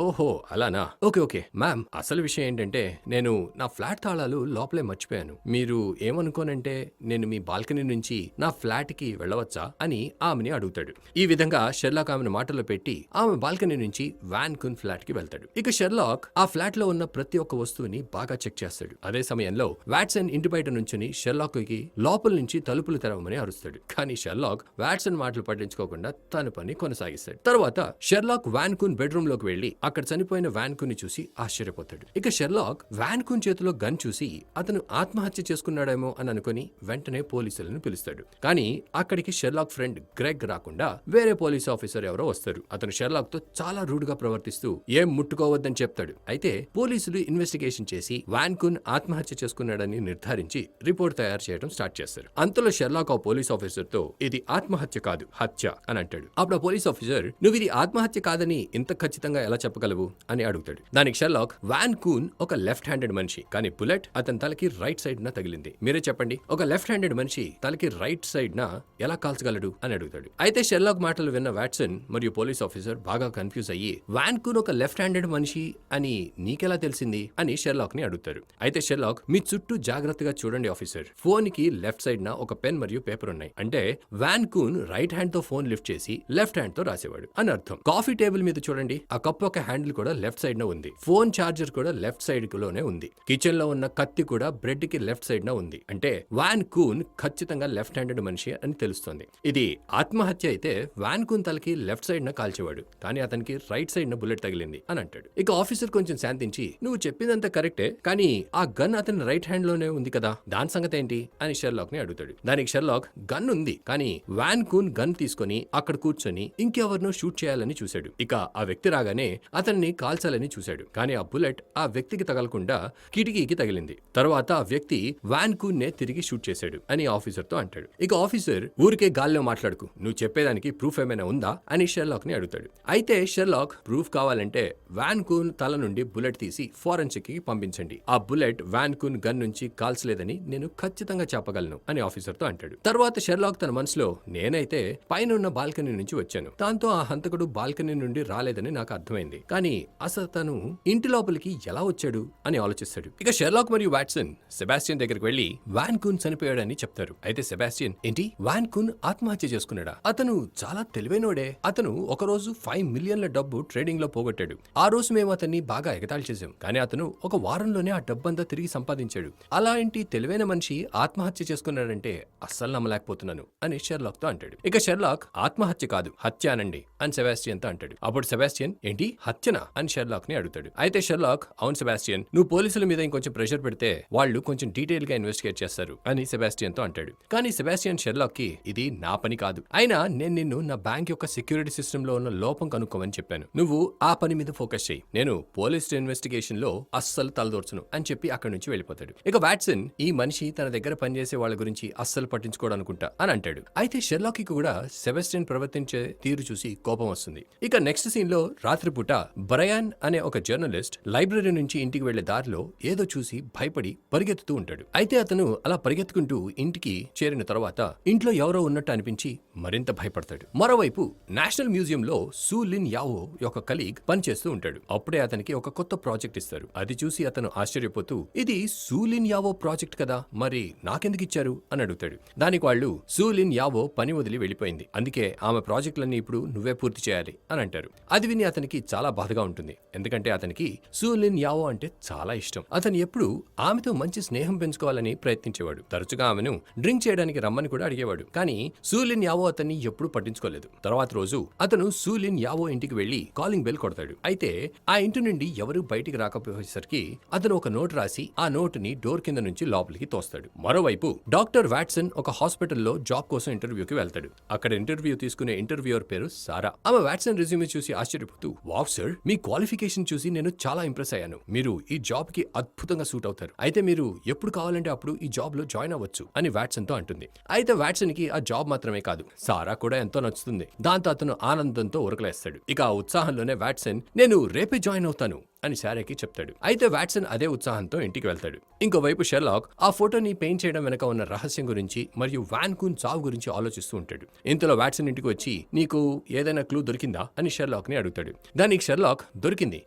ఓహో అలానా, ఓకే ఓకే మ్యామ్, అసలు విషయం ఏంటంటే నేను నా ఫ్లాట్ తాళాలు లోపలే మర్చిపోయాను. మీరు ఏమనుకోనంటే నేను మీ బాల్కనీ నుంచి నా ఫ్లాట్ కి వెళ్ళవచ్చా అని ఆమెని అడుగుతాడు. ఈ విధంగా షెర్లాక్ ఆమెను మాటలో పెట్టి ఆమె బాల్కనీ నుంచి వాన్ కున్ ఫ్లాట్ కి వెళ్తాడు. ఇక షెర్లాక్ ఆ ఫ్లాట్ లో ఉన్న ప్రతి ఒక్క వస్తువుని బాగా చెక్ చేస్తాడు. అదే సమయంలో వాట్సన్ ఇంటి బయట నుంచుని షెర్లాక్ కి లోపల నుంచి తలుపులు తెరవమని అరుస్తాడు. కానీ షెర్లాక్ వాట్సన్ మాటలు పట్టించుకోకుండా తన పని కొనసాగిస్తాడు. తర్వాత షెర్లాక్ వాన్ కున్ బెడ్రూమ్ లోకి వెళ్లి అక్కడ చనిపోయిన వాన్ కున్ ని చూసి ఆశ్చర్యపోతాడు. ఇక షెర్లాక్ వాన్ కున్ చేతిలో గన్ చూసి అతను ఆత్మహత్య చేసుకున్నాడేమో అని అనుకుని వెంటనే పోలీసులను పిలుస్తాడు. కానీ అక్కడికి షెర్లాక్ ఫ్రెండ్ గ్రెగ్ రాకుండా వేరే పోలీస్ ఆఫీసర్ ఎవరో వస్తారు. అతను షెర్లాక్ తో చాలా రూడ్ గా ప్రవర్తిస్తూ ఏం ముట్టుకోవద్దని చెప్తాడు. అయితే పోలీసులు ఇన్వెస్టిగేషన్ చేసి వాన్ కున్ ఆత్మహత్య చేసుకున్నాడని నిర్ధారించి రిపోర్ట్ తయారు చేయడం స్టార్ట్ చేస్తారు. అంతలో షెర్లాక్ ఆ పోలీస్ ఆఫీసర్ తో ఇది ఆత్మహత్య కాదు, హత్య అని అంటాడు. అప్పుడు ఆ పోలీస్ ఆఫీసర్, నువ్వు ఇది ఆత్మహత్య కాదని ఇంత ఖచ్చితంగా ఎలా చెప్పగలవు అని అడుగుతాడు. దానికి షెర్లాక్, వాన్ కున్ ఒక లెఫ్ట్ హ్యాండెడ్ మనిషి, కానీ బుల్లెట్ అతని తలకి రైట్ సైడ్ న తగిలింది. మీరే చెప్పండి, ఒక లెఫ్ట్ హ్యాండెడ్ మనిషి తలకి రైట్ సైడ్ న ఎలా కాల్చగలడు అని అడుగుతాడు. అయితే షెర్లాక్ మాటలు విన్న వాట్సన్ మరియు పోలీస్ ఆఫీసర్ బాగా కన్ఫ్యూజ్ అయ్యి, వాన్ కున్ ఒక లెఫ్ట్ హ్యాండెడ్ మనిషి అని నీకెలా తెలిసింది అని షెర్లాక్ ని అడుగుతారు. అయితే షెర్లాక్, మీ చుట్టూ జాగ్రత్తగా చూడండి ఆఫీసర్, ఫోన్ కి లెఫ్ట్ సైడ్ న ఒక పెన్ మరియు పేపర్ ఉన్నాయి, అంటే వాన్ కున్ రైట్ హ్యాండ్ తో ఫోన్ లిఫ్ట్ చేసి లెఫ్ట్ హ్యాండ్ తో రాసేవాడు అని అర్థం. కాఫీ టేబుల్ మీద చూడండి, ఆ కప్ ఒక హ్యాండిల్ కూడా లెఫ్ట్ సైడ్ న ఉంది, ఫోన్ చార్జర్ కూడా లెఫ్ట్ సైడ్ లోనే ఉంది, కిచెన్ లో ఉన్న కత్తి కూడా బ్రెడ్ కి లెఫ్ట్ సైడ్ న ఉంది, అంటే వాన్ కున్ ఖచ్చితంగా లెఫ్ట్ హ్యాండెడ్ మనిషి అని తెలుస్తోంది. ఇది ఆత్మహత్య అయితే వాన్ కున్ తలకి లెఫ్ట్ సైడ్ న కాల్చేవాడు, కానీ అతనికి రైట్ సైడ్ న బుల్లెట్ తగిలింది అని అంటాడు. ఇక ఆఫీసర్ కొంచెం శాంతించి, నువ్వు చెప్పిందంతా కరెక్టే, కానీ ఆ గన్ అతని రైట్ హ్యాండ్ లోనే ఉంది కదా, దాని సంగతి ఏంటి అని షెర్లాక్ ని అడుగుతాడు. దానికి షెర్లాక్, గన్ ఉంది, కానీ వాన్ కున్ గన్ తీసుకొని అక్కడ కూర్చొని ఇంకెవరినో షూట్ చేయాలని చూశాడు. ఇక ఆ వ్యక్తి రాగానే అతన్ని కాల్చాలని చూశాడు, కానీ ఆ బుల్లెట్ ఆ వ్యక్తికి తగలకుండా కిటికీకి తగిలింది. తర్వాత ఆ వ్యక్తి వాన్ కున్ నే తిరిగి షూట్ చేశాడు అని ఆఫీసర్ తో అంటాడు. ఇక ఆఫీసర్, ఊరికే గాల్లో మాట్లాడుకు, నువ్వు చెప్పేదానికి ప్రూఫ్ ఏమైనా ఉందా అని షెర్లాక్ ని అడుగుతాడు. అయితే షెర్లాక్, ప్రూఫ్ కావాలంటే వాన్ కున్ తల నుండి బుల్లెట్ తీసి ఫోరెన్సిక్ కి పంపించండి, ఆ బుల్లెట్ వాన్ కున్ గన్ నుంచి కాల్చలేదని నేను ఖచ్చితంగా చెప్పగలను అని ఆఫీసర్ తో అంటాడు. తర్వాత షెర్లాక్ తన మనసులో, నేనైతే పైన ఉన్న బాల్కనీ నుంచి వచ్చాను, దాంతో ఆ హంతకుడు బాల్కనీ నుండి రాలేదని నాకు అర్థమైంది, కానీ అసలు తను ఇంటి లోపలికి ఎలా వచ్చాడు అని ఆలోచిస్తాడు. ఇక షెర్లాక్ మరియు వాట్సన్ సెబాస్టియన్ దగ్గరికి వెళ్లి వాన్ కున్ చనిపోయాడని చెప్తారు. అయితే సెబాస్టియన్, ఏంటి వాన్ కున్ ఆత్మహత్య చేసుకున్నాడా, అతను చాలా తెలివైనోడే, అతను ఒకరోజు 5 మిలియన్ల డబ్బు ట్రేడింగ్ లో పోగొట్టాడు, ఆ రోజు మేము అతన్ని బాగా ఎగతాళి చేశాం, కానీ అతను ఒక వారంలోనే ఆ డబ్బంతా తిరిగి సంపాదించాడు, అలాంటి తెలివైన మనిషి ఆత్మహత్య చేసుకున్నాడంటే అస్సలు నమ్మలేకపోతున్నాను అని షెర్లాక్ తో అంటాడు. ఇక షెర్లాక్, ఆత్మహత్య కాదు, హత్య అనండి అని సెబాస్టియన్ తో అంటాడు. అప్పుడు సెబాస్టియన్, ఏంటి హత్యనా అని షెర్లాక్ ని అడుగుతాడు. అయితే షెర్లాక్, అవును సెబాస్టియన్, నువ్వు పోలీసుల మీద ఇంకొంచెం ప్రెషర్ పెడితే వాళ్ళు కొంచెం డీటెయిల్ గా ఇన్వెస్టిగేట్ చేస్తారు అని సెబాస్టియన్ తో అంటాడు. కానీ సెబాస్టియన్ షెర్లాక్ కి, ఇది నా పని కాదు, అయినా నేను నిన్ను నా బ్యాంక్ యొక్క సెక్యూరిటీ సిస్టమ్ లో ఉన్న లోపం కనుక్కోమని చెప్పాను, నువ్వు ఆ పని మీద ఫోకస్ చేయి, నేను పోలీస్ ఇన్వెస్టిగేషన్ లో అస్సలు తలదూర్చను అని చెప్పి అక్కడి నుంచి వెళ్ళిపోతాడు. ఇక వాట్సన్, ఈ మనిషి తన దగ్గర పనిచేసే వాళ్ళ గురించి అస్సలు పట్టించుకోవడానుకుంటా అని అంటాడు. అయితే షెర్లాక్ కి కూడా సెబాస్టియన్ ప్రవర్తించే తీరు చూసి కోపం వస్తుంది. ఇక నెక్స్ట్ సీన్ లో రాత్రిపూట బ్రయాన్ అనే ఒక జర్నలిస్ట్ లైబ్రరీ నుంచి ఇంటికి వెళ్లే దారిలో ఏదో చూసి భయపడి పరిగెత్తుతూ ఉంటాడు. అయితే అతను అలా పరిగెత్తుకుంటూ ఇంటికి చేరిన తర్వాత ఇంట్లో ఎవరో ఉన్నట్టు అనిపించి మరింత భయపడతాడు. మరోవైపు నేషనల్ మ్యూజియం లో సూ లిన్ యావో యొక్క కలీగ్ పనిచేస్తూ ఉంటాడు. అప్పుడే అతనికి ఒక కొత్త ప్రాజెక్ట్ ఇస్తారు. అది చూసి అతను ఆశ్చర్యపోతూ, ఇది సూ లిన్ యావో ప్రాజెక్ట్ కదా, మరి నాకెందుకు ఇచ్చారు అని అడుగుతాడు. దానికి వాళ్ళు, సూ లిన్ యావో పని వదిలి వెళ్ళిపోయింది, అందుకే ఆమె ప్రాజెక్టులన్నీ ఇప్పుడు నువ్వే పూర్తి చేయాలి అని అంటారు. అది విని అతనికి చాలా బాధగా ఉంటుంది, ఎందుకంటే అతనికి సూ లిన్ యావో అంటే చాలా ఇష్టం. అతను ఎప్పుడు ఆమెతో మంచి స్నేహం పెంచుకోవాలని ప్రయత్నించేవాడు. తరచుగా ఆమెను డ్రింక్ చేయడానికి రమ్మని కూడా అడిగేవాడు. కానీ సూ లిన్ యావో అతన్ని ఎప్పుడూ పట్టించుకోలేదు. తర్వాత రోజు అతను సూ లిన్ యావో ఇంటికి వెళ్లి కాలింగ్ బెల్ కొడతాడు. అయితే ఆ ఇంటి నుండి ఎవరు బయటికి రాకపోయేసరికి అతను ఒక నోట్ రాసి ఆ నోటుని డోర్ కింద నుంచి లోపలికి తోస్తాడు. మరోవైపు డాక్టర్ వాట్సన్ ఒక హాస్పిటల్లో జాబ్ కోసం ఇంటర్వ్యూకి వెళ్తాడు. అక్కడ ఇంటర్వ్యూ తీసుకునే ఇంటర్వ్యూయర్ పేరు సారా. ఆమె వాట్సన్ రెజ్యూమే చూసి ఆశ్చర్యపోతూ, వావ్ సార్, మీ క్వాలిఫికేషన్ చూసి నేను చాలా ఇంప్రెస్ అయ్యాను, మీరు ఈ జాబ్ కి అద్భుతంగా సూట్ అవుతారు, అయితే మీరు ఎప్పుడు కావాలంటే అప్పుడు ఈ జాబ్ లో జాయిన్ అవ్వచ్చు అని వాట్సన్ తో అంటుంది. అయితే వాట్సన్ కి ఆ జాబ్ మాత్రమే కాదు, సారా కూడా ఎంతో నచ్చుతుంది. దాంతో అతను ఆనందంతో ఉరకలేస్తాడు. ఇక ఆ ఉత్సాహంలోనే వాట్సన్, నేను రేపే జాయిన్ అవుతాను అని శారాకి చెప్తాడు. అయితే వాట్సన్ అదే ఉత్సాహంతో ఇంటికి వెళ్తాడు. ఇంకోవైపు షెర్లాక్ ఆ ఫోటోని పెయింట్ చేయడం వెనక ఉన్న రహస్యం గురించి మరియు వాన్ కూన్ చావు గురించి ఆలోచిస్తూ ఉంటాడు. ఇంతలో వాట్సన్ ఇంటికి వచ్చి నీకు ఏదైనా క్లూ దొరికిందా అని షెర్లాక్ ని అడుగుతాడు. దానికి షెర్లాక్ దొరికింది,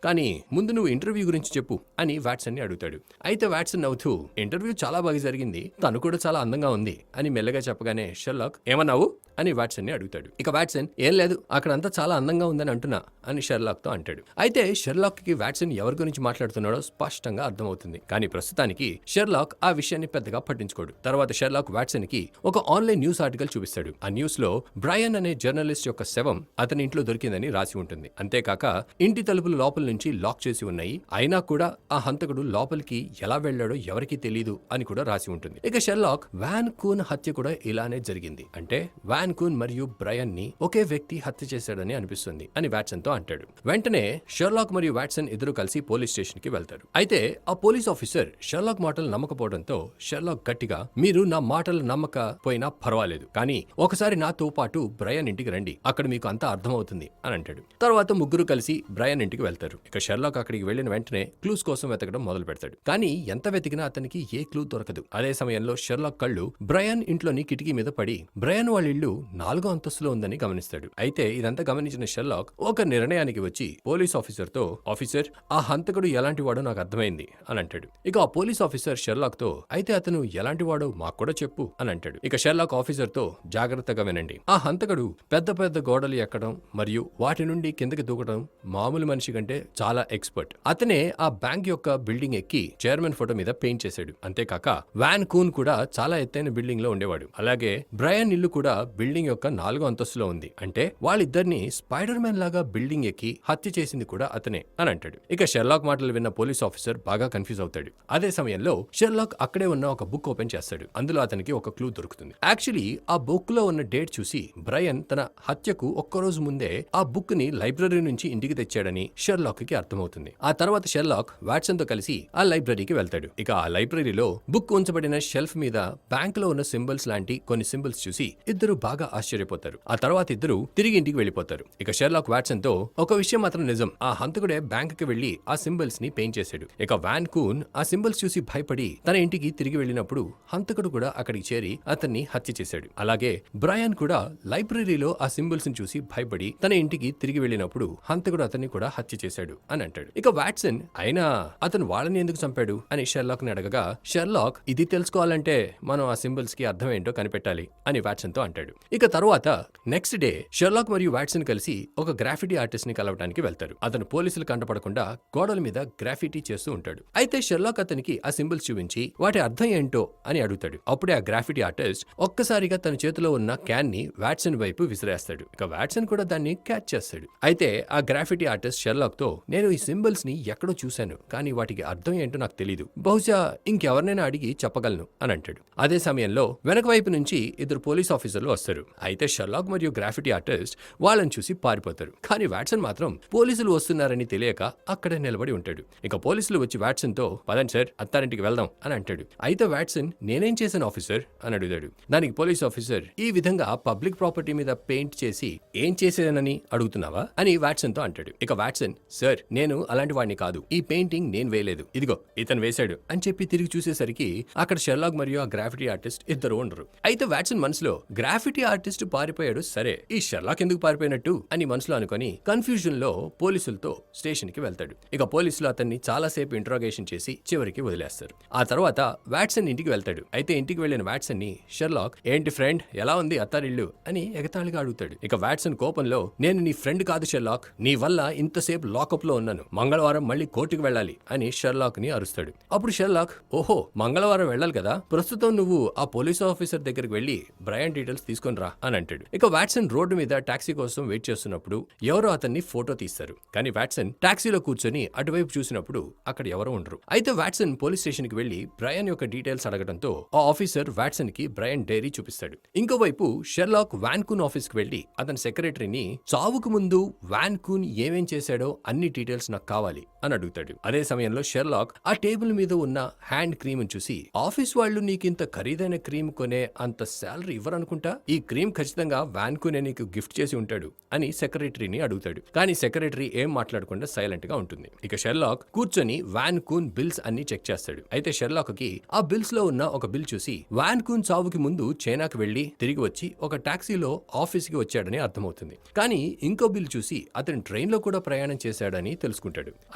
కానీ ముందు నువ్వు ఇంటర్వ్యూ గురించి చెప్పు అని వాట్సన్ ని అడుగుతాడు. అయితే వాట్సన్ నవ్వుతూ ఇంటర్వ్యూ చాలా బాగా జరిగింది, తను కూడా చాలా అందంగా ఉంది అని మెల్లగా చెప్పగానే షెర్లాక్ ఏమన్నావు అని వాట్సన్ ని అడుగుతాడు. ఇక వాట్సన్ ఏం లేదు, అక్కడంతా చాలా అందంగా ఉందని అంటున్నా అని షెర్లాక్ తో అంటాడు. అయితే షెర్లాక్ కి వాట్సన్ ఎవరి గురించి మాట్లాడుతున్నాడో స్పష్టంగా అర్థమవుతుంది. కానీ ప్రస్తుతానికి షెర్లాక్ ఆ విషయాన్ని పెద్దగా పట్టించుకోడు. తర్వాత షెర్లాక్ వాట్సన్ కి ఒక ఆన్లైన్ న్యూస్ ఆర్టికల్ చూపిస్తాడు. ఆ న్యూస్ లో బ్రయన్ అనే జర్నలిస్ట్ యొక్క శవం అతని ఇంట్లో దొరికిందని రాసి ఉంటుంది. అంతేకాక ఇంటి తలుపులు లోపల నుంచి లాక్ చేసి ఉన్నాయి, అయినా కూడా ఆ హంతకుడు లోపలికి ఎలా వెళ్లాడో ఎవరికీ తెలియదు అని కూడా రాసి ఉంటుంది. ఇక షెర్లాక్ వాన్ కూన్ హత్య కూడా ఇలానే జరిగింది, అంటే వాన్ కూన్ మరియు బ్రయన్ ని ఒకే వ్యక్తి హత్య చేశాడని అనిపిస్తుంది అని వాట్సన్ తో అంటాడు. వెంటనే షెర్లాక్ మరియు వాట్సన్ ఇద్దరు కలిసి పోలీస్ స్టేషన్ కి వెళ్తారు. అయితే ఆ పోలీస్ ఆఫీసర్ షెర్లాక్ మాటలు నమ్మకపోవడంతో షెర్లాక్ గట్టిగా మీరు నా మాటలు నమ్మకపోయినా పర్వాలేదు, కానీ ఒకసారి నాతో పాటు బ్రయన్ ఇంటికి రండి, అక్కడ మీకు అంతా అర్థమవుతుంది అని అంటాడు. తర్వాత ముగ్గురు కలిసి బ్రయన్ ఇంటికి వెళ్తారు. ఇక షెర్లాక్ అక్కడికి వెళ్లిన వెంటనే క్లూస్ కోసం వెతకడం మొదలు పెడతాడు. కానీ ఎంత వెతికినా అతనికి ఏ క్లూ దొరకదు. అదే సమయంలో షెర్లాక్ కళ్ళు బ్రయన్ ఇంట్లోని కిటికీ మీద పడి బ్రయన్ వాళ్ళ ఇల్లు 4వ అంతస్తులో ఉందని గమనిస్తాడు. అయితే ఇదంతా గమనించిన షెర్లాక్ ఒక నిర్ణయానికి వచ్చి పోలీస్ ఆఫీసర్ తో ఆఫీసర్ ఆ హంతకుడు ఎలాంటి వాడో నాకు అర్థమైంది అని అంటాడు. ఇక ఆ పోలీస్ ఆఫీసర్ షెర్లాక్ తో అయితే అతను ఎలాంటి వాడో మాకు కూడా చెప్పు అని అంటాడు. ఇక షెర్లాక్ ఆఫీసర్ తో జాగ్రత్తగా వినండి, ఆ హంతకుడు పెద్ద పెద్ద గోడలు ఎక్కడం మరియు వాటి నుండి కిందకి దూకడం మామూలు మనిషి కంటే చాలా ఎక్స్పర్ట్. అతనే ఆ బ్యాంక్ యొక్క బిల్డింగ్ ఎక్కి చైర్మన్ ఫోటో మీద పెయింట్ చేశాడు. అంతేకాక వాన్ కూన్ కూడా చాలా ఎత్తైన బిల్డింగ్ లో ఉండేవాడు. అలాగే బ్రయన్ ఇల్లు కూడా బిల్డింగ్ యొక్క 4వ అంతస్తులో ఉంది, అంటే వాళ్ళిద్దరిని స్పైడర్ మ్యాన్ లాగా బిల్డింగ్ ఎక్కి హత్య చేసింది కూడా అతనే అని అంటాడు. ఇక షెర్లాక్ మాటలు విన్న పోలీస్ ఆఫీసర్ బాగా కన్ఫ్యూజ్ అవుతాడు. అదే సమయంలో షెర్లాక్ అక్కడే ఉన్న ఒక బుక్ ఓపెన్ చేస్తాడు. అందులో అతనికి ఒక క్లూ దొరుకుతుంది. యాక్చువల్లీ ఆ బుక్ లో ఉన్న డేట్ చూసి బ్రయన్ తన హత్యకు ఒక్కరోజు ముందే ఆ బుక్ ని లైబ్రరీ నుంచి ఇంటికి తెచ్చాడని షెర్లాక్ కి అర్థమవుతుంది. ఆ తర్వాత షెర్లాక్ వాట్సన్ తో కలిసి ఆ లైబ్రరీకి వెళ్తాడు. ఇక ఆ లైబ్రరీలో బుక్ ఉంచబడిన షెల్ఫ్ మీద బ్యాంక్ లో ఉన్న సింబల్స్ లాంటి కొన్ని సింబల్స్ చూసి ఇద్దరు బాగా ఆశ్చర్యపోతారు. ఆ తర్వాత ఇద్దరు తిరిగి ఇంటికి వెళ్లిపోతారు. ఇక షెర్లాక్ వాట్సన్ తో ఒక విషయం మాత్రం నిజం, ఆ హంతకుడే బ్యాంక్ కి వెళ్లి ఆ సింబల్స్ ని పెయింట్ చేశాడు. ఇక వాన్ కూన్ ఆ సింబల్స్ చూసి భయపడి తన ఇంటికి తిరిగి వెళ్ళినప్పుడు హంతకుడు కూడా అక్కడికి చేరి అతన్ని హత్య చేశాడు. అలాగే బ్రయన్ కూడా లైబ్రరీలో ఆ సింబల్స్ ని చూసి భయపడి తన ఇంటికి తిరిగి వెళ్ళినప్పుడు హంతకుడు అతన్ని కూడా హత్య చేశాడు అని అంటాడు. ఇక వాట్సన్ అయినా అతను వాళ్ళని ఎందుకు చంపాడు అని షెర్లాక్ ని అడగగా షెర్లాక్ ఇది తెలుసుకోవాలంటే మనం ఆ సింబల్స్ కి అర్థం ఏంటో కనిపెట్టాలి అని వాట్సన్ తో అంటాడు. ఇక తర్వాత నెక్స్ట్ డే షెర్లాక్ మరియు వాట్సన్ కలిసి ఒక గ్రాఫిటీ ఆర్టిస్ట్ ని కలవడానికి వెళ్తారు. అతను పోలీసులు కంటపడకుండా గోడల మీద గ్రాఫిటీ చేస్తూ ఉంటాడు. అయితే షెర్లాక్ అతనికి ఆ సింబల్స్ చూపించి వాటి అర్థం ఏంటో అని అడుగుతాడు. అప్పుడే ఆ గ్రాఫిటీ ఆర్టిస్ట్ ఒక్కసారిగా తన చేతిలో ఉన్న క్యాన్ ని వాట్సన్ వైపు విసిరేస్తాడు. ఇక వాట్సన్ కూడా దాన్ని క్యాచ్ చేస్తాడు. అయితే ఆ గ్రాఫిటీ ఆర్టిస్ట్ షెర్లాక్ తో నేను ఈ సింబల్స్ ని ఎక్కడో చూశాను, కానీ వాటికి అర్థం ఏంటో నాకు తెలీదు, బహుశా ఇంకెవరినైనా అడిగి చెప్పగలను అని అంటాడు. అదే సమయంలో వెనక వైపు నుంచి ఇద్దరు పోలీస్ ఆఫీసర్లు వస్తారు. అయితే షెర్లాక్ మరియు గ్రాఫిటీ ఆర్టిస్ట్ వాళ్ళని చూసి పారిపోతారు. కానీ వాట్సన్ మాత్రం పోలీసులు వస్తున్నారని తెలియక అక్కడే నిలబడి ఉంటాడు. ఇక పోలీసులు వచ్చి వాట్సన్ తో పదండి సార్ అత్తారింటికి వెళ్దాం అని అంటాడు. అయితే వాట్సన్ నేనేం చేశాను ఆఫీసర్ అని అడుగుతాడు. దానికి పోలీస్ ఆఫీసర్ ఈ విధంగా పబ్లిక్ ప్రాపర్టీ మీద పెయింట్ చేసి ఏం చేసేదనని అడుగుతున్నావా అని వాట్సన్ తో అంటాడు. ఇక వాట్సన్ సార్ నేను అలాంటి వాడిని కాదు, ఈ పెయింటింగ్ నేను వేయలేదు, ఇదిగో ఇతను వేశాడు అని చెప్పి తిరిగి చూసేసరికి అక్కడ షెర్లాక్ మరియు ఆ గ్రాఫిటీ ఆర్టిస్ట్ ఇద్దరు ఉండరు. అయితే వాట్సన్ మనసులో గ్రాఫిటీ ఆర్టిస్ట్ పారిపోయాడు, సరే ఈ షెర్లాక్ ఎందుకు పారిపోయినట్టు అని మనసులో అనుకొని కన్ఫ్యూజన్ లో పోలీసులతో స్టేషన్ కి వెళ్తాడు. ఇక పోలీసులు అతన్ని చాలాసేపు ఇంట్రాగేషన్ చేసి చివరికి వదిలేస్తారు. ఆ తర్వాత వాట్సన్ ఇంటికి వెళ్తాడు. అయితే ఇంటికి వెళ్లిన వాట్సన్ ని షెర్లాక్ ఏంటి ఫ్రెండ్ ఎలా ఉంది అత్తారిల్లు అని ఎగతాళిగా అడుగుతాడు. ఇక వాట్సన్ కోపంలో నేను నీ ఫ్రెండ్ కాదు షెర్లాక్, నీ వల్ల ఇంతసేపు లాకప్ లో ఉన్నాను, మంగళవారం మళ్ళీ కోర్టుకు వెళ్ళాలి అని షెర్లాక్ ని అరుస్తాడు. అప్పుడు షెర్లాక్ ఓహో మంగళవారం వెళ్ళాలి కదా, ప్రస్తుతం నువ్వు ఆ పోలీస్ ఆఫీసర్ దగ్గరికి వెళ్లి బ్రయన్ డీటెయిల్స్ తీసుకొని రా అని అంటాడు. ఇక వాట్సన్ రోడ్డు మీద టాక్సీ కోసం వెయిట్ చేస్తున్నప్పుడు ఎవరో అతన్ని ఫోటో తీస్తారు. కానీ వాట్సన్ టాక్సీలో కూర్చొని అటువైపు చూసినప్పుడు అక్కడ ఎవరో ఉండరు. అయితే వాట్సన్ పోలీస్ స్టేషన్ కి వెళ్లి బ్రయన్ యొక్క డీటెయిల్స్ అడగడంతో ఆ ఆఫీసర్ వాట్సన్ కి బ్రయన్ డైరీ చూపిస్తాడు. ఇంకోవైపు షెర్లాక్ వాన్ కూన్ ఆఫీస్ కి వెళ్లి అతని సెక్రటరీని చావుకు ముందు వాన్ కూన్ ఏమేం చేశాడో అన్ని డీటెయిల్స్ నాకు కావాలి అని అడుగుతాడు. అదే సమయంలో షెర్లాక్ ఆ టేబుల్ మీద ఉన్న హ్యాండ్ క్రీమ్ చూసి ఆఫీస్ వాళ్ళు నీకింత ఖరీదైన క్రీమ్ కొనే అంత శాలరీ ఇవ్వరనుకుంటా, ఈ క్రీమ్ ఖచ్చితంగా వాన్ కూనే నీకు గిఫ్ట్ చేసి ఉంటాడు అని సెక్రటరీని అడుగుతాడు. కానీ సెక్రటరీ ఏం మాట్లాడకుండా సైలెంట్ గా ఉంటుంది. ఇక షెర్లాక్ కూర్చొని వాన్ కూన్ బిల్స్ అన్ని చెక్ చేస్తాడు. అయితే షెర్లాక్ కి ఆ బిల్స్ లో ఉన్న ఒక బిల్ చూసి వాన్ కూన్ చావుకి ముందు చైనాకు వెళ్లి తిరిగి వచ్చి ఒక టాక్సీలో ఆఫీస్ కి వచ్చాడని అర్థమవుతుంది. కానీ ఇంకో బిల్ చూసి అతను ట్రైన్ లో కూడా ప్రయాణం చేశాడని తెలుసుకుంటాడు.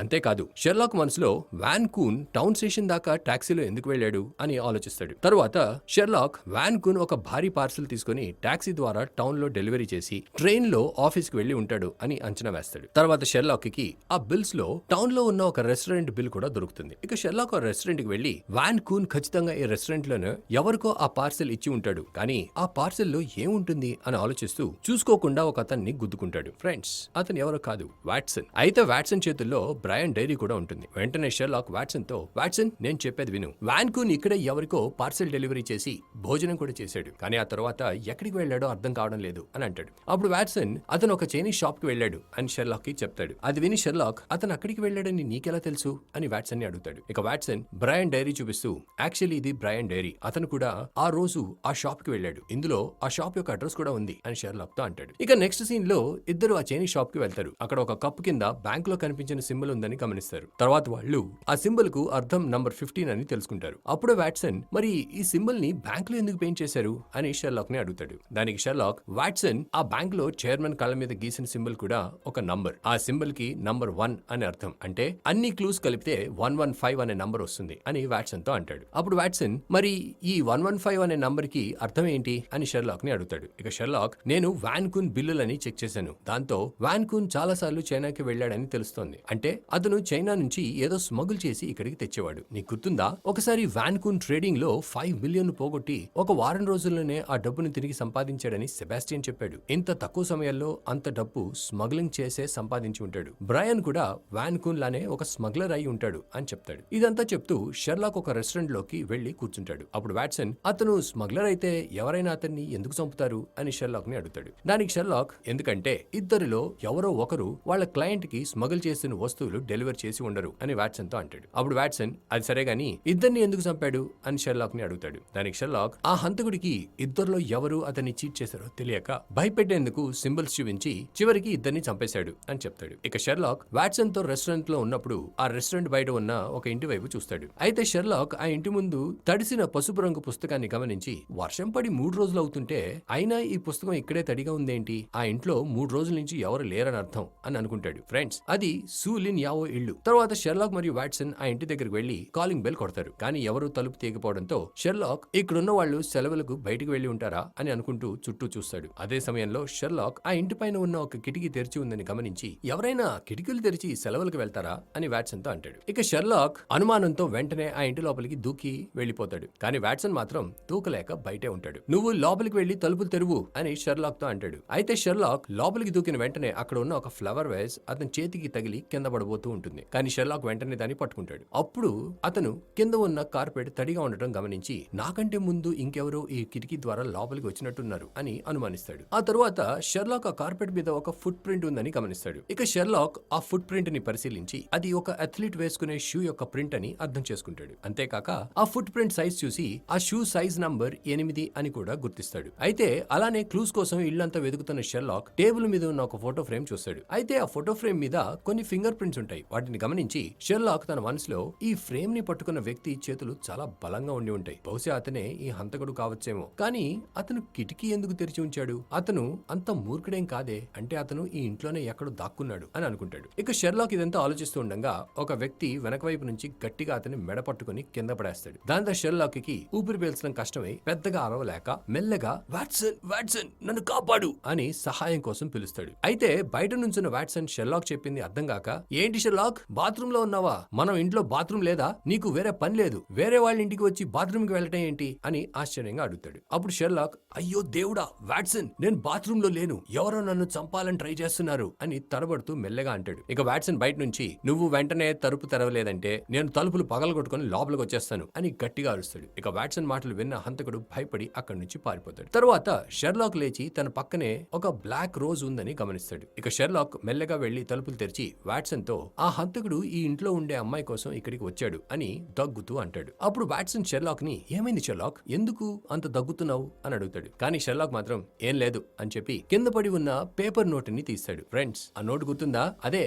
అంతేకాదు షెర్లాక్ మనసులో వాన్ కూన్ టౌన్ స్టేషన్ దాకా టాక్సీలో ఎందుకు వెళ్ళాడు అని ఆలోచిస్తాడు. తరువాత షెర్లాక్ వాన్ కూన్ ఒక భారీ పార్సల్ తీసుకుని టాక్సీ ద్వారా టౌన్ లో డెలివరీ చేసి ట్రైన్ లో ఆఫీస్ కి వెళ్లి ఉంటాడు అని అంచనా వేస్తాడు. తర్వాత షెర్లాక్ కి ఆ బిల్స్ లో టౌన్ లో ఉన్న ఒక రెస్టారెంట్ బిల్ కూడా దొరుకుతుంది. ఇక షెర్లాక్ ఆ రెస్టారెంట్ కి వెళ్లి వాన్ కూన్ ఖచ్చితంగా ఈ రెస్టారెంట్ లోనే ఎవరికో ఆ పార్సెల్ ఇచ్చి ఉంటాడు. కానీ ఆ పార్సెల్ లో ఏముంటుంది అని ఆలోచిస్తూ చూసుకోకుండా ఒక అతన్ని గుద్దుకుంటాడు. ఫ్రెండ్స్, అతను ఎవరో కాదు, వాట్సన్. అయితే వాట్సన్ చేతుల్లో బ్రయన్ డైరీ కూడా ఉంటుంది. వెంటనే షెర్లాక్ వాట్సన్ తో, వాట్సన్ నేను చెప్పేది విను, వాన్ కూన్ ఇక్కడే ఎవరికో పార్సెల్ డెలివరీ చేసి భోజనం కూడా చేశాడు. కానీ ఆ తర్వాత ఎక్కడికి వెళ్ళాడో అర్థం కావడం లేదు అని అంటాడు. అప్పుడు వాట్సన్ అతను ఒక చైనీస్ షాప్ కి వెళ్ళాడు అని షెర్లాక్ కి చెప్తాడు. అది విని షెర్లాక్ అతను అక్కడికి వెళ్ళాడని నీకెలా తెలుసు అని వాట్సన్ ని అడుగుతాడు. ఇక వాట్సన్ బ్రయన్ డైరీ చూపిస్తూ, యాక్చువల్లీ ఇది బ్రయన్ డైరీ, అతను కూడా ఆ రోజు ఆ షాప్ కి వెళ్ళాడు, ఇందులో ఆ షాప్ యొక్క అడ్రస్ కూడా ఉంది అని షెర్లాక్ తో అంటాడు. ఇక నెక్స్ట్ సీన్ లో ఇద్దరు ఆ చైనీస్ షాప్ కి వెళ్తారు. అక్కడ ఒక కప్పు కింద బ్యాంక్ లో కనిపించిన సింబల్ ఉందని గమనిస్తారు. తర్వాత వాళ్ళు ఆ సింబల్ కు అర్థం నంబర్ 15 అని తెలుసుకుంటారు. అప్పుడు వాట్సన్ మరి ఈ సింబల్ ని బ్యాంక్ లో ఎందుకు పెయింట్ చేశారు అని షెర్లాక్ ని అడుగుతాడు. దానికి షెర్లాక్, వాట్సన్ ఆ బ్యాంక్ లో చైర్మన్ కళ్ళ మీద గీసిన సింబల్ కూడా ఒక నంబర్, ఆ సింబల్ కి నంబర్ 1 అని అర్థం, అంటే అన్ని క్లూస్ కలిపితే 115 అనే నంబర్ వస్తుంది అని వాట్సన్ తో అంటాడు. అప్పుడు వాట్సన్ మరి ఈ 115 అనే నంబర్ కి అర్థం ఏంటి అని షెర్లాక్ ని అడుగుతాడు. ఇక షెర్లాక్, నేను వాన్ కూన్ బిల్లులని చెక్ చేశాను, దాంతో వాన్ కూన్ చాలా సార్లు చైనాకి వెళ్ళాడని తెలుస్తోంది, అంటే అతను చైనా నుంచి ఏదో స్మగుల్ చేసి ఇక్కడికి తెచ్చేవాడు. నీకు గుర్తుందా, ఒకసారి వాన్ కూన్ ట్రేడింగ్ లో 5 మిలియన్ పోగొట్టి ఒక వారం రోజుల్లోనే ఆ డబ్బును తిరిగి సంపాదించాడని సెబాస్టియన్ చెప్పాడు. ఇంత తక్కువ సమయంలో అంత డబ్బు స్మగ్లింగ్ చేసే సంపాదించి ఉంటాడు. బ్రయన్ కూడా వాన్ కూన్ లానే ఒక స్మగ్లర్ అయి ఉంటాడు అని చెప్తాడు. ఇదంతా చెప్తూ షెర్లాక్ ఒక రెస్టారెంట్ లోకి వెళ్లి కూర్చుంటాడు. అప్పుడు వాట్సన్, అతను స్మగ్లర్ అయితే ఎవరైనా అతన్ని ఎందుకు చంపుతారు అని షెర్లాక్ ని అడుగుతాడు. దానికి షెర్లాక్, ఎందుకంటే ఇద్దరిలో ఎవరో ఒకరు వాళ్ళ క్లయింట్ కి స్మగుల్ చేసిన వస్తువులు డెలివర్ చేసి ఉండరు అని వాట్సన్ తో అంటాడు. అప్పుడు వాట్సన్, అది సరే గానీ ఇద్దరిని ఎందుకు చంపాడు అని షెర్లాక్ ని అడుగుతాడు. దానికి షెర్లాక్, ఆ హంతకుడికి ఇద్దరిలో ఎవరు అతన్ని చీట్ చేశారో తెలియక భయపెట్టేందుకు సింబల్స్ చూపించి చివరికి ఇద్దరిని చంపేశాడు అని చెప్తాడు. ఇక షెర్లాక్ వాట్సన్ తో రెస్టారెంట్ లో ఉన్నప్పుడు ఆ రెస్టారెంట్ బయట ఉన్న ఒక ఇంటి వైపు చూస్తాడు. అయితే షెర్లాక్ ఆ ఇంటి ముందు తడిసిన పసుపు రంగు పుస్తకాన్ని గమనించి, వర్షం పడి 3 రోజులు అవుతుంటే అయినా ఈ పుస్తకం ఇక్కడే తడిగా ఉందేంటి, ఆ ఇంట్లో 3 రోజుల నుంచి ఎవరు లేరని అర్థం అని అనుకుంటాడు. ఫ్రెండ్స్, అది సూలిన్ యావో ఇల్లు. తర్వాత షెర్లాక్ మరియు వాట్సన్ ఆ ఇంటి దగ్గరికి వెళ్లి కాలింగ్ బెల్ కొడతారు. కానీ ఎవరు తలుపు తీయకపోవడంతో షెర్లాక్ ఇక్కడున్న వాళ్ళు సెలవులకు బయటికి వెళ్లి ఉంటారా అని అనుకుంటూ చుట్టూ చూస్తాడు. అదే సమయంలో షెర్లాక్ ఆ ఇంటి పైన ఉన్న ఒక కిటికీ తెరిచి ఉందని గమనించి, ఎవరైనా కిటికీలు తెరిచి సెలవులకు వెళ్తారా అని వాట్సన్ తో అంటాడు. ఇక షెర్లాక్ అనుమానంతో వెంటనే ఆ ఇంటి లోపలికి దూకి వెళ్లిపోతాడు. కానీ వాట్సన్ మాత్రం దూకలేక బయటే ఉంటాడు. నువ్వు లోపలికి వెళ్లి తలుపులు తెరువు అని షెర్లాక్ తో అంటాడు. అయితే షెర్లాక్ లోపలికి దూకిన వెంటనే అక్కడ ఉన్న ఒక ఫ్లవర్ వేస్ అతని చేతికి తగిలి కింద పడబోతూ ఉంటుంది. కానీ షెర్లాక్ వెంటనే దాన్ని పట్టుకుంటాడు. అప్పుడు అతను కింద ఉన్న కార్పెట్ తడిగా ఉండటం గమనించి, నాకంటే ముందు ఇంకెవరో ఈ కిటికీ ద్వారా లోపలికి వచ్చినట్టున్నారు అని అనుమానిస్తాడు. ఆ తరువాత షెర్లాక్ ఆ కార్పెట్ మీద ఒక ఫుట్ ప్రింట్ ఉందని గమనిస్తాడు. ఇక షెర్లాక్ ఆ ఫుట్ ప్రింట్ ని పరిశీలించి అది ఒక అథ్లీట్ వేసుకునే షూ యొక్క ప్రింట్ అని అర్థం చేసుకుంటాడు. అంతేకాక ఆ ఫుట్ ప్రింట్ సైజ్ చూసి ఆ షూ సైజ్ నంబర్ 8 అని కూడా గుర్తిస్తాడు. అయితే అలానే క్లూస్ కోసం ఇల్లంతా వెతుకుతున్న షెర్లాక్ టేబుల్ మీద ఉన్న ఒక ఫోటో ఫ్రేమ్ చూస్తాడు. అయితే ఆ ఫోటో ఫ్రేమ్ మీద కొన్ని ఫింగర్ ప్రింట్స్ ఉంటాయి. వాటిని గమనించి షెర్లాక్ తన మనసులో, ఈ ఫ్రేమ్ ని పట్టుకున్న వ్యక్తి చేతులు చాలా బలంగా ఉండి ఉంటాయి, బహుశా అతనే ఈ హంతకుడు కావచ్చేమో. కానీ అతను కిటికీ ఎందుకు తెరిచి ఉంచాడు, అతను అంత మూర్ఖుడేం కాదే, అంటే అతను ఈ ఇంట్లోనే ఎక్కడో దాక్కున్నాడు అని అనుకుంటాడు. ఇక షెర్లాక్ ఇదంతా ఆలోచిస్తూ ఉండగా ఒక వ్యక్తి వెనక వైపు నుంచి గట్టిగా అతని మెడ పట్టుకుని కింద పడేస్తాడు. దాంతో షెర్లాక్ కి ఊపిరి పీల్చడం కష్టమై పెద్దగా అరవలేక మెల్లగా వాట్సన్ వాట్సన్ నన్ను కాపాడు అని సహాయం కోసం పిలుస్తాడు. అయితే బయట నుంచున్న వాట్సన్ షెర్లాక్ చెప్పింది అర్థం కాక, ఏంటి షెర్లాక్, బాత్రూమ్ లో ఉన్నావా, మనం ఇంట్లో బాత్రూమ్ లేదా, నీకు వేరే పని లేదు, వేరే వాళ్ళ ఇంటికి వచ్చి బాత్రూమ్ కి వెళ్ళటం ఏంటి అని ఆశ్చర్యంగా అడుగుతాడు. అప్పుడు షెర్లాక్, అయ్యో దేవుడా వాట్సన్, నేను బాత్రూమ్ లో లేను, ఎవరో నన్ను చంపాలని ట్రై చేస్తున్నారు అని తడబడుతూ మెల్లగా అంటాడు. ఇక వాట్సన్ బయట నుంచి, నువ్వు వెంటనే తలుపు తెరవలేదంటే నేను తలుపులు పగలగొట్టుకుని లోపలికి వచ్చేస్తాను అని గట్టిగా అరుస్తాడు. ఇక వాట్సన్ మాటలు విన్న హంతకుడు భయపడి అక్కడి నుంచి పారిపోతాడు. తరువాత షెర్లాక్ లేచి తన పక్కనే ఒక బ్లాక్ రోజ్ ఉందని గమనిస్తాడు. ఇక షెర్లాక్ మెల్లగా వెళ్లి తలుపులు తెరిచి వాట్సన్ తో, ఆ హంతకుడు ఈ ఇంట్లో ఉండే అమ్మాయి కోసం ఇక్కడికి వచ్చాడు అని దగ్గుతూ అంటాడు. అప్పుడు వాట్సన్ షెర్లాక్ ని, ఏమైంది షెర్లాక్, ఎందుకు అంత దగ్గుతున్నావు అని అడుగుతాడు. కానీ షెర్లాక్ మాత్రం ఏం లేదు అని చెప్పి కింద పడి ఉన్న పేపర్ నోట్ ని తీస్తాడు. ఫ్రెండ్స్, ఆ నోట్ గుర్తుందా, అదే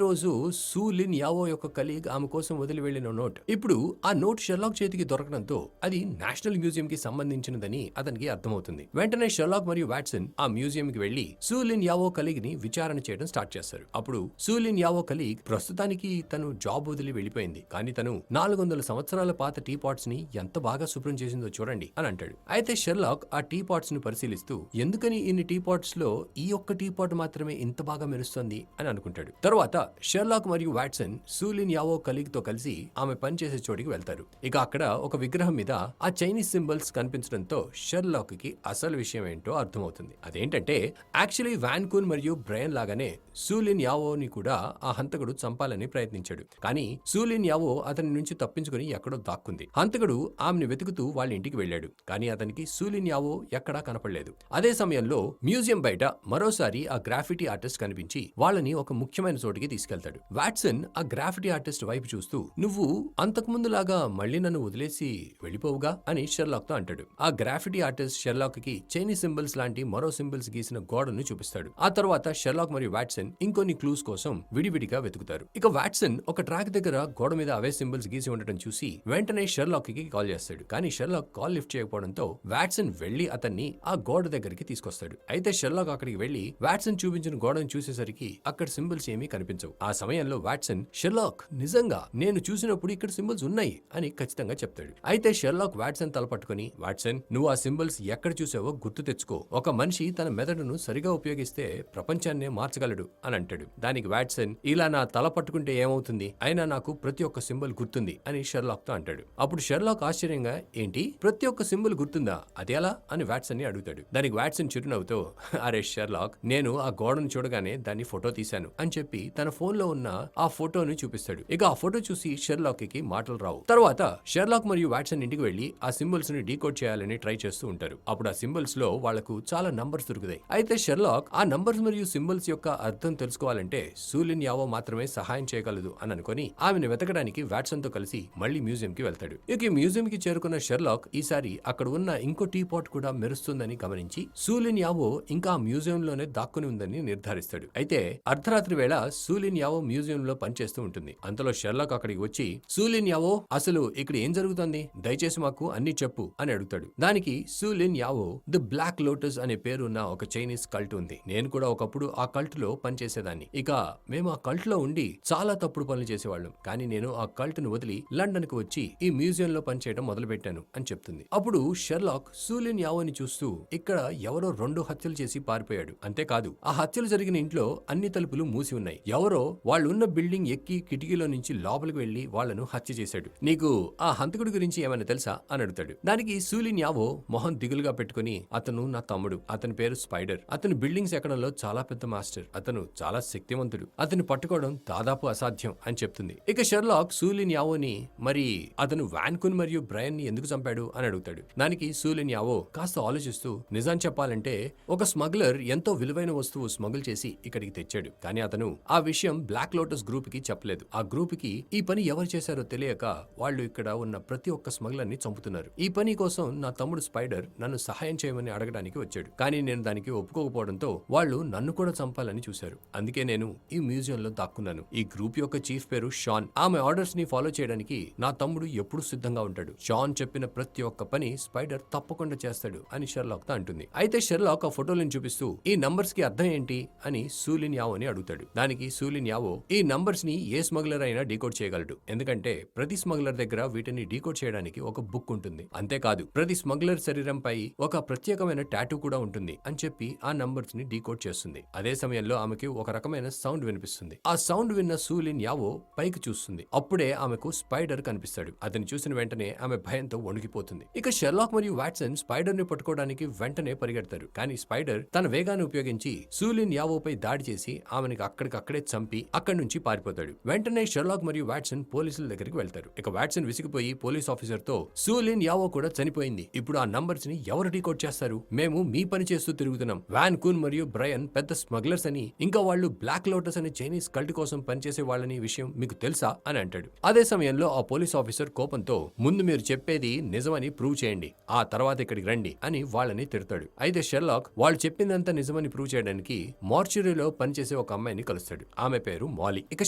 రోజు సూ లిన్ యావో యొక్క కలీగ్ ఆమె కోసం వదిలి వెళ్లిన నోట్. ఇప్పుడు ఆ నోట్ షెర్లాక్ చేతికి దొరకడంతో అది నేషనల్ మ్యూజియం కి సంబంధించినదని అతనికి అర్థమవుతుంది. వెంటనే షెర్లాక్ మరియు వాట్సన్ ఆ మ్యూజియం కి వెళ్లి సూ లిన్ యావో కలీగ్ ని విచారణ చేయడం స్టార్ట్ చేస్తారు. అప్పుడు సూ లిన్ యావో కలీగ్ ప్రస్తుతానికి తను జాబ్ వదిలి వెళ్లిపోయింది, కానీ తను 400 సంవత్సరాల పాత టీ పాట్స్ ని ఎంత బాగా శుభ్రం చేసిందో చూడండి అని అంటాడు. అయితే షెర్లాక్ ఆ టీ పాట్స్ ను పరిశీలిస్తూ ఎందుకని ఇన్ని టీ పాట్స్ లో ఈ ఒక్క టీ పాట్ మాత్రమే ఇంత బాగా మెరుస్తుంది అని అనుకుంటాడు. తరువాత షెర్లాక్ మరియు వాట్సన్ సూ లిన్ యావో కలీగ్ తో కలిసి ఆమె పనిచేసే చోటికి వెళ్తారు. ఇక అక్కడ ఒక విగ్రహం మీద ఆ చైనీస్ సింబల్స్ కనిపించడంతో షెర్లాక్ కి అసలు విషయం ఏంటో అర్థమవుతుంది. అదేంటంటే యాక్చువల్లీ వాన్ కూన్ మరియు బ్రయన్ లాగానే సూ లిన్ యావోని కూడా ఆ హంతకుడు చంపాలని ప్రయత్నించాడు. కానీ సూ లిన్ యావో అతని నుంచి తప్పించుకుని ఎక్కడో దాక్కుంది. హంతకుడు ఆమెను వెతుకుతూ వాళ్ళ ఇంటికి వెళ్ళాడు, కానీ అతనికి సూ లిన్ యావో ఎక్కడా కనపడలేదు. అదే సమయంలో మ్యూజియం బయట మరోసారి ఆ గ్రాఫిటీ ఆర్టిస్ట్ కనిపించి వాళ్ళని ఒక ముఖ్యమైన చోటికి తీసుకెళ్తాడు. వాట్సన్ ఆ గ్రాఫిటీ ఆర్టిస్ట్ వైపు చూస్తూ నువ్వు అంతకుముందు లాగా మళ్ళీ నన్ను వదిలేసి వెళ్ళిపోవుగా అని షెర్లాక్ తో అంటాడు. ఆ గ్రాఫిటీ ఆర్టిస్ట్ షెర్లాక్ కి చైనీస్ సింబల్స్ లాంటి మరో సింబల్స్ గీసిన గోడను చూపిస్తాడు. ఆ తర్వాత షెర్లాక్ మరియు వాట్సన్ ఇంకొన్ని క్లూస్ కోసం విడివిడిగా వెతుకుతారు. ఇక వాట్సన్ ఒక ట్రాక్ దగ్గర గోడ మీద అవే సింబల్స్ గీసి ఉండటం చూసి వెంటనే షెర్లాక్ కి కాల్ చేస్తాడు. కానీ షెర్లాక్ కాల్ లిఫ్ట్ చేయకపోవడంతో వాట్సన్ వెళ్లి అతన్ని ఆ గోడ దగ్గరికి తీసుకొస్తాడు. అయితే షెర్లాక్ అక్కడికి వెళ్లి వాట్సన్ చూపించిన గోడను చూసేసరికి అక్కడ సింబల్స్ ఏమీ కనిపించవు. ఆ సమయంలో వాట్సన్ షెర్లాక్ నిజంగా నేను చూసినప్పుడు ఇక్కడ సింబల్స్ ఉన్నాయి అని ఖచ్చితంగా చెప్తాడు. అయితే షెర్లాక్ వాట్సన్ తల పట్టుకుని వాట్సన్ నువ్వు ఆ సింబల్స్ ఎక్కడ చూసావో గుర్తు తెచ్చుకో, ఒక మనిషి తన మెదడును సరిగా ఉపయోగిస్తే ప్రపంచాన్నే మార్చగలడు అని అంటాడు. దానికి వాట్సన్ ఇలా నా తల పట్టుకుంటే ఏమవుతుంది, అయినా నాకు ప్రతి ఒక్క సింబల్ గుర్తుంది అని షెర్లాక్ తో అంటాడు. అప్పుడు షెర్లాక్ ఆశ్చర్యంగా ఏంటి ప్రతి ఒక్క సింబల్ గుర్తుందా అది ఎలా అని వాట్సన్ ని అడుగుతాడు. దానికి వాట్సన్ చిరునవ్వుతో అరే షెర్లాక్ నేను ఆ గోడను చూడగానే దాన్ని ఫోటో తీశాను అని చెప్పి తన ఫోన్ లో ఉన్న ఆ ఫోటోని చూపిస్తాడు. ఇక ఆ ఫోటో చూసి షెర్లాక్ కి మాటలు రావు. తర్వాత షెర్లాక్ మరియు వాట్సన్ ఇంటికి వెళ్లి ఆ సింబల్స్ ని డీకోడ్ చేయాలని ట్రై చేస్తూ ఉంటారు. అప్పుడు ఆ సింబల్స్ లో వాళ్లకు చాలా నంబర్స్ దొరుకుతాయి. అయితే షెర్లాక్ ఆ నంబర్స్ మరియు సింబల్స్ యొక్క అర్థం తెలుసుకోవాలంటే సూ లిన్ యావో మాత్రమే సహాయం చేయగలదు అని అనుకుని ఆమెను వెతకడానికి వాట్సన్ తో కలిసి మళ్లీ మ్యూజియం కి వెళ్తాడు. ఇక ఈ మ్యూజియం కి చేరుకున్న షెర్లాక్ ఈసారి అక్కడ ఉన్న ఇంకో టీ పాట్ కూడా మెరుస్తుందని గమనించి సూ లిన్ యావో ఇంకా ఆ మ్యూజియం లోనే దాక్కుని ఉందని నిర్ధారిస్తాడు. అయితే అర్ధరాత్రి వేళ సూ లిన్ యావో మ్యూజియం లో పనిచేస్తూ ఉంటుంది. అంతలో షెర్లాక్ అక్కడికి వచ్చి సూ లిన్ యావో అసలు ఇక్కడ ఏం జరుగుతుంది, దయచేసి మాకు అన్ని చెప్పు అని అడుగుతాడు. దానికి Su Lin Yao the Black Lotus అనే పేరున్న ఒక చైనీస్ కల్ట్ ఉంది. నేను కూడా ఒకప్పుడు ఆ కల్ట్ లో పనిచేసేదాన్ని. ఇక మేము ఆ కల్ట్ లో ఉండి చాలా తప్పుడు పనులు చేసేవాళ్ళం, కానీ నేను ఆ కల్ట్ ను వదిలి లండన్ కు వచ్చి ఈ మ్యూజియం లో పనిచేయడం మొదలు పెట్టాను అని చెప్తుంది. అప్పుడు షెర్లాక్ సూ లిన్ యావోని చూస్తూ ఇక్కడ ఎవరో 2 హత్యలు చేసి పారిపోయాడు, అంతేకాదు ఆ హత్యలు జరిగిన ఇంట్లో అన్ని తలుపులు మూసి ఉన్నాయి, ఎవరో వాళ్ళున్న బిల్డింగ్ ఎక్కి కిటికీలో నుంచి లోపలికి వెళ్లి వాళ్లను హత్య చేశాడు, నీకు ఆ హంతకుడి గురించి ఏమైనా తెలుసా అని అడుగుతాడు. దానికి సూ లిన్ యావో మొహం దిగులుగా పెట్టుకుని అతను నా తమ్ముడు, అతని పేరు స్పైడర్, అతను బిల్డింగ్స్ ఎక్కడంలో చాలా పెద్ద మాస్టర్, అతను చాలా శక్తివంతుడు, అతన్ని పట్టుకోవడం దాదాపు అసాధ్యం అని చెప్తుంది. ఇక షెర్లాక్ సూ లిన్ యావోని మరి అతను వాన్ కూన్ మరియు బ్రయన్ ని ఎందుకు చంపాడు అని అడుగుతాడు. దానికి సూ లిన్ యావో కాస్త ఆలోచిస్తూ నిజం చెప్పాలంటే ఒక స్మగ్లర్ ఎంతో విలువైన వస్తువు స్మగుల్ చేసి ఇక్కడికి తెచ్చాడు, కానీ అతను ఆ విషయం బ్లాక్ లోటస్ గ్రూప్ కి చెప్పలేదు. ఆ గ్రూప్ కి ఈ పని ఎవరు చేశారో తెలియక వాళ్ళు ఇక్కడ ఉన్న ప్రతి ఒక్క స్మగ్లర్ ని చంపుతున్నారు. ఈ పని కోసం నా తమ్ముడు స్పైడర్ నన్ను సహాయం చేయమని అడగడానికి వచ్చాడు, కానీ నేను దానికి ఒప్పుకోకపోవడంతో వాళ్ళు నన్ను కూడా చంపాలని చూశారు. అందుకే నేను ఈ మ్యూజియం లో దాక్కున్నాను. ఈ గ్రూప్ యొక్క చీఫ్ పేరు షాన్, ఆమె ఆర్డర్స్ ని ఫాలో చేయడానికి నా తమ్ముడు ఎప్పుడు సిద్ధంగా ఉంటాడు. షాన్ చెప్పిన ప్రతి ఒక్క పని స్పైడర్ తప్పకుండా చేస్తాడు అని షెర్లాక్ తో అంటుంది. అయితే షెర్లాక్ ఆ ఫోటోలను చూపిస్తూ ఈ నంబర్స్ కి అర్థం ఏంటి అని సూ లిన్ యావో అని అడుగుతాడు. దానికి సూ లిన్ యావో ఈ నంబర్స్ ని ఏ స్మగ్లర్ అయినా డీకోడ్ చేయగలడు, ఎందుకంటే ప్రతి స్మగ్లర్ దగ్గర వీటిని డీకోడ్ చేయడానికి ఒక బుక్ ఉంటుంది, అంతేకాదు ప్రతి స్మగ్లర్ శరీరంపై ఒక ప్రత్యేకమైన టాటూ కూడా ఉంటుంది అని చెప్పి ఆ నంబర్స్ ని డీకోడ్ చేస్తుంది. అదే సమయంలో ఆమెకి ఒక రకమైన సౌండ్ వినిపిస్తుంది. ఆ సౌండ్ విన్న సూ లిన్ యావో పైకి చూస్తుంది. అప్పుడే ఆమెకు స్పైడర్ కనిపిస్తాడు. అతన్ని చూసిన వెంటనే ఆమె భయంతో వణికిపోతుంది. ఇక షెర్లాక్ మరియు వాట్సన్ స్పైడర్ ని పట్టుకోవడానికి వెంటనే పరిగెడతారు, కానీ స్పైడర్ తన వేగాన్ని ఉపయోగించి సూ లిన్ యావోపై దాడి చేసి ఆమెను అక్కడికక్కడే చంపి అక్కడి నుంచి పారిపోతాడు. వెంటనే షెర్లాక్ మరియు వాట్సన్ పోలీసుల దగ్గరికి వెళ్తారు. ఇక వాట్సన్ విసిగిపోయి పోలీస్ ఆఫీసర్ తో సూ లిన్ యావో కూడా చనిపోయింది, ఇప్పుడు ఆ నంబర్స్ ని ఎవరు డీకోడ్ చేస్తారు, మేము మీ పని చేస్తూ తిరుగుతున్నాం, వాన్ కూన్ మరియు బ్రయన్ పెద్ద స్మగ్లర్స్ అని, ఇంకా వాళ్ళు బ్లాక్ లోటస్ అనే చైనీస్ కల్ట్ కోసం పనిచేసే వాళ్ళని విషయం మీకు తెలుసా అని అంటాడు. అదే సమయంలో ఆ పోలీస్ ఆఫీసర్ కోపంతో ముందు మీరు చెప్పేది నిజమని ప్రూవ్ చేయండి, ఆ తర్వాత ఇక్కడికి రండి అని వాళ్ళని తిడతాడు. అయితే షెర్లాక్ వాళ్ళు చెప్పిందంతా నిజమని ప్రూవ్ చేయడానికి మార్చురీలో పనిచేసే ఒక అమ్మాయిని కలుస్తాడు. ఆమె పేరు మాలీ. ఇక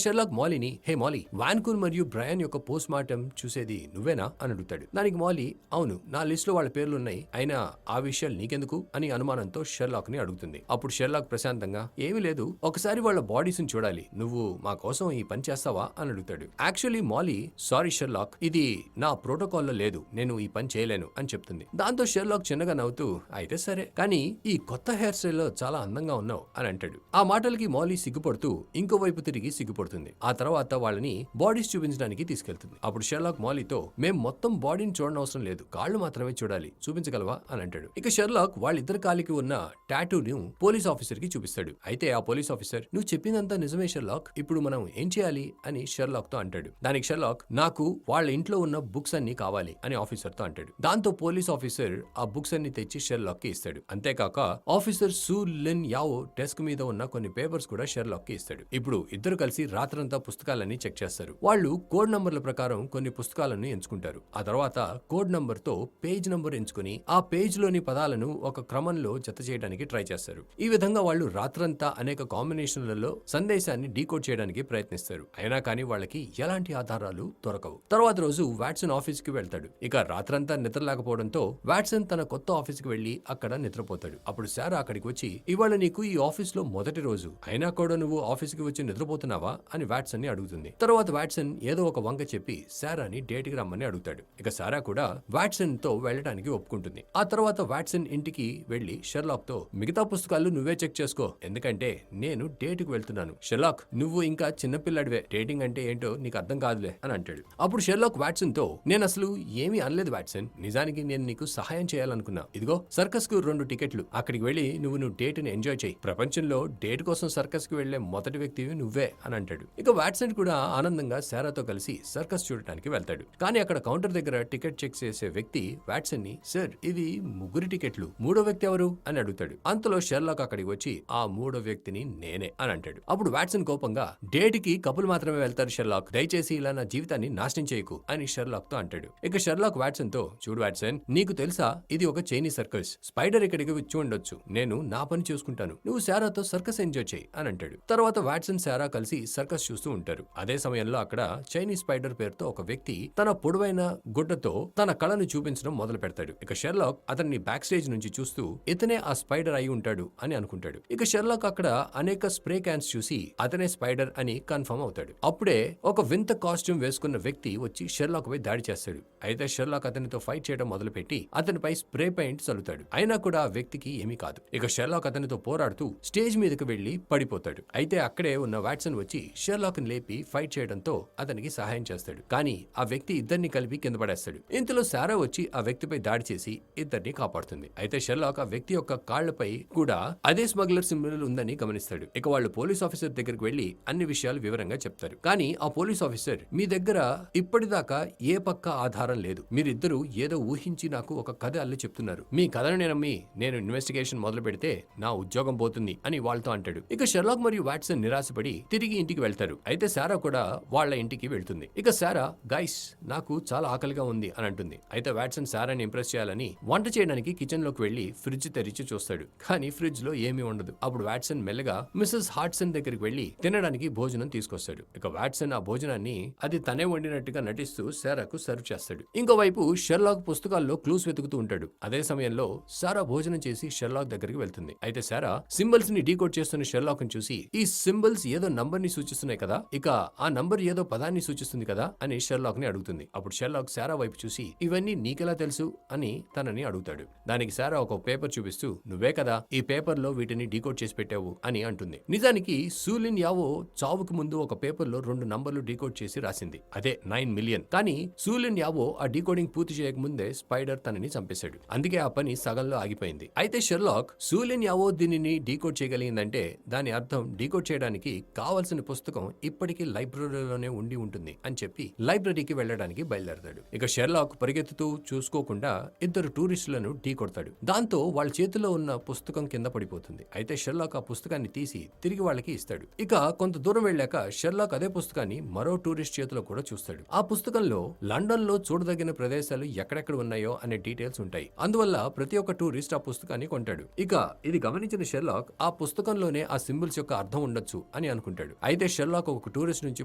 షెర్లాక్ మాలీని, హే మాలీ, వాన్కూన్ మరియు బ్రయాన్ యొక్క పోస్ట్ మార్టం చూసేది నువ్వేనా అని అడుగుతాడు. దానికి మాలీ, అవును, నా లిస్ట్ లో వాళ్ళ పేర్లున్నాయి, అయినా ఆ విషయాలు నీకెందుకు అని అనుమానంతో షెర్లాక్ ని అడుగుతుంది. అప్పుడు షెర్లాక్ ప్రశాంతంగా, ఏమీ లేదు, ఒకసారి వాళ్ళ బాడీస్ ని చూడాలి, నువ్వు మా కోసం ఈ పని చేస్తావా అని అడుగుతాడు. యాక్చువల్లీ మాలీ, సారీ షెర్లాక్, ఇది నా ప్రోటోకాల్లో లేదు, నేను ఈ పని చేయలేను అని చెప్తుంది. దాంతో షెర్లాక్ చిన్నగా నవ్వుతూ, అయితే సరే, కానీ ఈ కొత్త హెయిర్ స్టైల్ లో చాలా అందంగా ఉన్నావు అని అంటాడు. ఆ మాటలకి మాలీ సిగ్గుపడుతూ ఇంకోవైపు తిరిగి సిగ్గుపడుతుంది. ఆ తర్వాత వాళ్ళని బాడీస్ చూపించడానికి తీసుకెళ్తుంది. అప్పుడు షెర్లాక్ మాలీతో, మేం మొత్తం బాడీని చూడనవసరం లేదు, కాళ్ళు మాత్రమే చూడాలి, చూపించగలవా అని అంటాడు. ఇక షెర్లాక్ వాళ్ళిద్దరి కాలికి ఉన్న టాటూను పోలీస్ ఆఫీసర్ కి చూపిస్తాడు. అయితే ఆ పోలీస్ ఆఫీసర్, నువ్వు చెప్పిందంతా నిజమే షెర్లాక్, ఇప్పుడు మనం ఏం చేయాలి అని షెర్లాక్ తో అంటాడు. దానికి షెర్లాక్, నాకు వాళ్ళ ఇంట్లో ఉన్న బుక్స్ అన్ని కావాలి అని ఆఫీసర్ తో అంటాడు. దాంతో పోలీస్ ఆఫీసర్ ఆ బుక్స్ అన్ని తెచ్చి షెర్లాక్ కి ఇస్తాడు. అంతేకాక ఆఫీసర్ సు లిన్ యావో డెస్క్ మీద ఉన్న కొన్ని పేపర్స్ కూడా షెర్లాక్ కి ఇస్తాడు. ఇప్పుడు ఇద్దరు కలిసి రాత్రంతా పుస్తకాలన్నీ చెక్ చేస్తారు. వాళ్ళు కోడ్ నంబర్ల ప్రకారం కొన్ని పుస్తకాలను ఎంచుకుంటారు. ఆ తర్వాత కోడ్ నంబర్ తో పేజ్ నంబర్ ఎంచుకుని ఆ పేజ్ లోని పదాలను ఒక క్రమంలో జత చేయడానికి ట్రై చేస్తారు. ఈ విధంగా వాళ్ళు రాత్రంతా అనేక కాంబినేషన్లలో సందేశాన్ని డీకోడ్ చేయడానికి ప్రయత్నిస్తారు. అయినా కానీ వాళ్ళకి ఎలాంటి ఆధారాలు దొరకవు. తర్వాత రోజు వాట్సన్ ఆఫీస్ కి వెళ్తాడు. ఇక రాత్రంతా నిద్ర లేకపోవడంతో వాట్సన్ తన కొత్త ఆఫీస్ కి వెళ్లి అక్కడ నిద్రపోతాడు. అప్పుడు సారా అక్కడికి వచ్చి, ఇవాళ నీకు ఈ ఆఫీస్ లో మొదటి రోజు, అయినా కూడా నువ్వు ఆఫీస్ కి వచ్చి నిద్రపోతున్నావా అని వాట్సన్ ని అడుగుతుంది. తర్వాత వాట్సన్ ఏదో ఒక వంక చెప్పి సారాని డేట్ కి రమ్మని అడుగుతాడు. ఇక సారా కూడా వాట్సన్ తో వెళ్ళడానికి ఒప్పుకుంటుంది. ఆ తర్వాత వాట్సన్ ఇంటికి వెళ్లి షెర్లాక్ తో, మిగతా పుస్తకాలు నువ్వే చెక్ చేసుకో, ఎందుకంటే నేను డేట్ కి వెళ్తున్నాను. షెర్లాక్, నువ్వు ఇంకా చిన్నపిల్లాడివే, డేటింగ్ అంటే ఏంటో నీకు అర్థం కాదులే అని అంటాడు. అప్పుడు షెర్లాక్ వాట్సన్ తో, నేను అసలు ఏమీ అనలేదు వాట్సన్, నిజానికి నేను నీకు సహాయం చేయాలనుకున్నా, ఇదిగో సర్కస్ కు 2 టికెట్లు, అక్కడికి వెళ్లి నువ్వు డేట్ ని ఎంజాయ్ చేయి, ప్రపంచంలో డేట్ కోసం సర్కస్ కి వెళ్లే మొదటి వ్యక్తివి నువ్వే అని అంటాడు. ఇక వాట్సన్ కూడా ఆనందంగా సారాతో కలిసి సర్కస్ చూడటానికి వెళ్తాడు. కానీ అక్కడ కౌంటర్ దగ్గర టికెట్ చెక్ చేసే వ్యక్తి వాట్సన్ ని, సార్ ఇవి 3 టికెట్లు, 3వ వ్యక్తి ఎవరు అని అడుగుతాడు. అంతలో షెర్లాక్ అక్కడికి వచ్చి, ఆ 3వ వ్యక్తిని నేనే అని అంటాడు. అప్పుడు వాట్సన్ కోపంగా, డేట్ కి కపుల్ మాత్రమే వెళ్తారు షెర్లాక్, దయచేసి ఇలా నా జీవితాన్ని నాశనం చేయకు అని షెర్లాక్ తో అంటాడు. ఇక షెర్లాక్ వాట్సన్ తో, చూడు వాట్సన్, నీకు తెలుసా ఇది ఒక చైనీస్ సర్కస్, స్పైడర్ ఇక్కడికి వచ్చి ఉండొచ్చు, నేను నా పని చూసుకుంటాను, నువ్వు సారాతో సర్కస్ ఎంజాయ్ చేయి అని అంటాడు. తర్వాత వాట్సన్ సారా కలిసి సర్కస్ చూస్తూ ఉంటారు. అదే సమయంలో అక్కడ చైనీస్ స్పైడర్ పేరుతో ఒక వ్యక్తి తన పొడవైన గుడ్డతో తన కళను చూపించడం మొదలు పెడతాడు. ఇక షెర్లాక్ అతన్ని బ్యాక్ స్టేజ్ నుంచి చూస్తూ ఇతనే ఆ స్పైడర్ అయి ఉంటాడు అని అనుకుంటాడు. ఇక షెర్లాక్ అక్కడ అనేక స్ప్రే క్యాన్స్ చూసి అతనే స్పైడర్ అని కన్ఫర్మ్ అవుతాడు. అప్పుడే ఒక వింత కాస్ట్యూమ్ వేసుకున్న వ్యక్తి వచ్చి షెర్లాక్ పై దాడి చేస్తాడు. అయితే షెర్లాక్ అతనితో ఫైట్ చేయడం మొదలుపెట్టి అతనిపై స్ప్రే పెయింట్ చల్లుతాడు. అయినా కూడా ఆ వ్యక్తికి ఏమీ కాదు. ఇక షెర్లాక్ అతనితో పోరాడుతూ స్టేజ్ మీదకి వెళ్లి పడిపోతాడు. అయితే అక్కడే ఉన్న వాట్సన్ వచ్చి షెర్లాక్ ని లేపి ఫైట్ చేయడంతో అతనికి సహాయం చేస్తాడు. కానీ ఆ వ్యక్తి ఇద్దరిని కలిపి కింద పడేస్తాడు. ఇంతలో సారా వచ్చి ఆ వ్యక్తిపై దాడి చేసి ఇద్దరిని కాపాడుతుంది. అయితే షెర్లాక్ ఆ వ్యక్తి యొక్క కాళ్లపై కూడా అదే స్మగ్లర్ సింబల్ ఉందని గమనిస్తాడు. ఇక వాళ్ళు పోలీస్ ఆఫీసర్ దగ్గరికి వెళ్లి అన్ని విషయాలు వివరంగా చెప్తారు. కానీ ఆ పోలీస్ ఆఫీసర్, మీ దగ్గర ఇప్పటిదాకా ఏ పక్క ఆధారం లేదు, మీరిద్దరూ ఏదో ఊహించి నాకు ఒక కథ అల్లి చెప్తున్నారు, మీ కథను నమ్మి నేను ఇన్వెస్టిగేషన్ మొదలు పెడితే నా ఉద్యోగం పోతుంది అని వాళ్ళతో అంటాడు. ఇక షెర్లాక్ మరియు వాట్సన్ నిరాశపడి తిరిగి ఇంటికి వెళ్తారు. అయితే సారా కూడా వాళ్ళ ఇంటికి వెళ్తుంది. ఇక సారా, గైస్ నాకు చాలా ఆకలిగా ఉంది అని అంటుంది. అయితే వాట్సన్ సారాని ఇంప్రెస్ చేయాలని వంట చేయడానికి కిచెన్ లోకి వెళ్లి ఫ్రిడ్జ్ తెరిచి చూస్తాడు. కానీ ఫ్రిడ్జ్ లో ఏమీ ఉండదు. అప్పుడు వాట్సన్ మెల్లగా మిసెస్ హాడ్సన్ దగ్గరికి వెళ్లి తినడానికి భోజనం తీసుకొస్తాడు. ఇక వాట్సన్ ఆ భోజనాన్ని అది తనే వండినట్టుగా నటిస్తూ సారాకు సర్వ్ చేస్తాడు. ఇంకోవైపు షెర్లాక్ పుస్తకాల్లో క్లూస్ వెతుకుతూ ఉంటాడు. అదే సమయంలో సారా భోజనం చేసి షెర్లాక్ దగ్గరికి వెళ్తుంది. అయితే సారా సింబల్స్ ని డీకోడ్ చేస్తున్న షెర్లాక్ ని చూసి, ఈ సింబల్స్ ఏదో నంబర్ ని సూచిస్తున్నాయి కదా, ఇక ఆ నంబర్ ఏదో పదాన్ని సూచిస్తుంది కదా అని షెర్లాక్ ని అడుగుతుంది. అప్పుడు షెర్లాక్ సారా వైపు చూసి, ఇవన్నీ నీకెలా తెలుసు అని తనని అడుగుతాడు. దానికి సారా ఒక పేపర్ చూపిస్తూ, నువ్వే కదా ఈ పేపర్ లో వీటిని డీకోడ్ చేసి పెట్టావు అని అంటుంది. నిజానికి సూలిన్ యావో చావుకు ముందు ఒక పేపర్ లో 2 నంబర్లు డీకోడ్ చేసి రాసింది, అదే 9 మిలియన్. కానీ సూలిన్ యావో ఆ డీకోడింగ్ పూర్తి చేయకముందే స్పైడర్ తనని చంపేశాడు. అందుకే ఆ పని సగంలో ఆగిపోయింది. అయితే షెర్లాక్, సూలిన్ యావో దీనిని డీకోడ్ చేయగలిగిందంటే దాని అర్థం డీకోడ్ చేయడానికి కావలసిన పుస్తకం ఇప్పటికీ లైబ్రరీలోనే ఉండి ఉంటుంది అని చెప్పి లైబ్రరీకి వెళ్లడానికి బయలుదేరతాడు. ఇక షెర్లాక్ పరిగెత్తుతూ చూసుకోకుండా ఇద్దరు టూరిస్టులను ఢీ కొడతాడు. దాంతో వాళ్ళ చేతిలో ఉన్న పుస్తకం కింద పడిపోతుంది. అయితే షెర్లాక్ ఆ పుస్తకాన్ని తీసి తిరిగి వాళ్ళకి ఇస్తాడు. ఇక కొంత దూరం వెళ్ళాక షెర్లాక్ అదే పుస్తకాన్ని మరో టూరిస్ట్ చేతిలో కూడా చూస్తాడు. ఆ పుస్తకంలో లండన్ లో చూడదగిన ప్రదేశాలు ఎక్కడెక్కడ ఉన్నాయో అనే డీటెయిల్స్ ఉంటాయి. అందువల్ల ప్రతి ఒక్క టూరిస్ట్ ఆ పుస్తకాన్ని కొంటాడు. ఇక ఇది గమనించిన షెర్లాక్, ఆ పుస్తకంలోనే ఆ సింబల్స్ యొక్క అర్థం ఉండొచ్చు అని అనుకుంటాడు. అయితే షెర్లాక్ ఒక టూరిస్ట్ నుంచి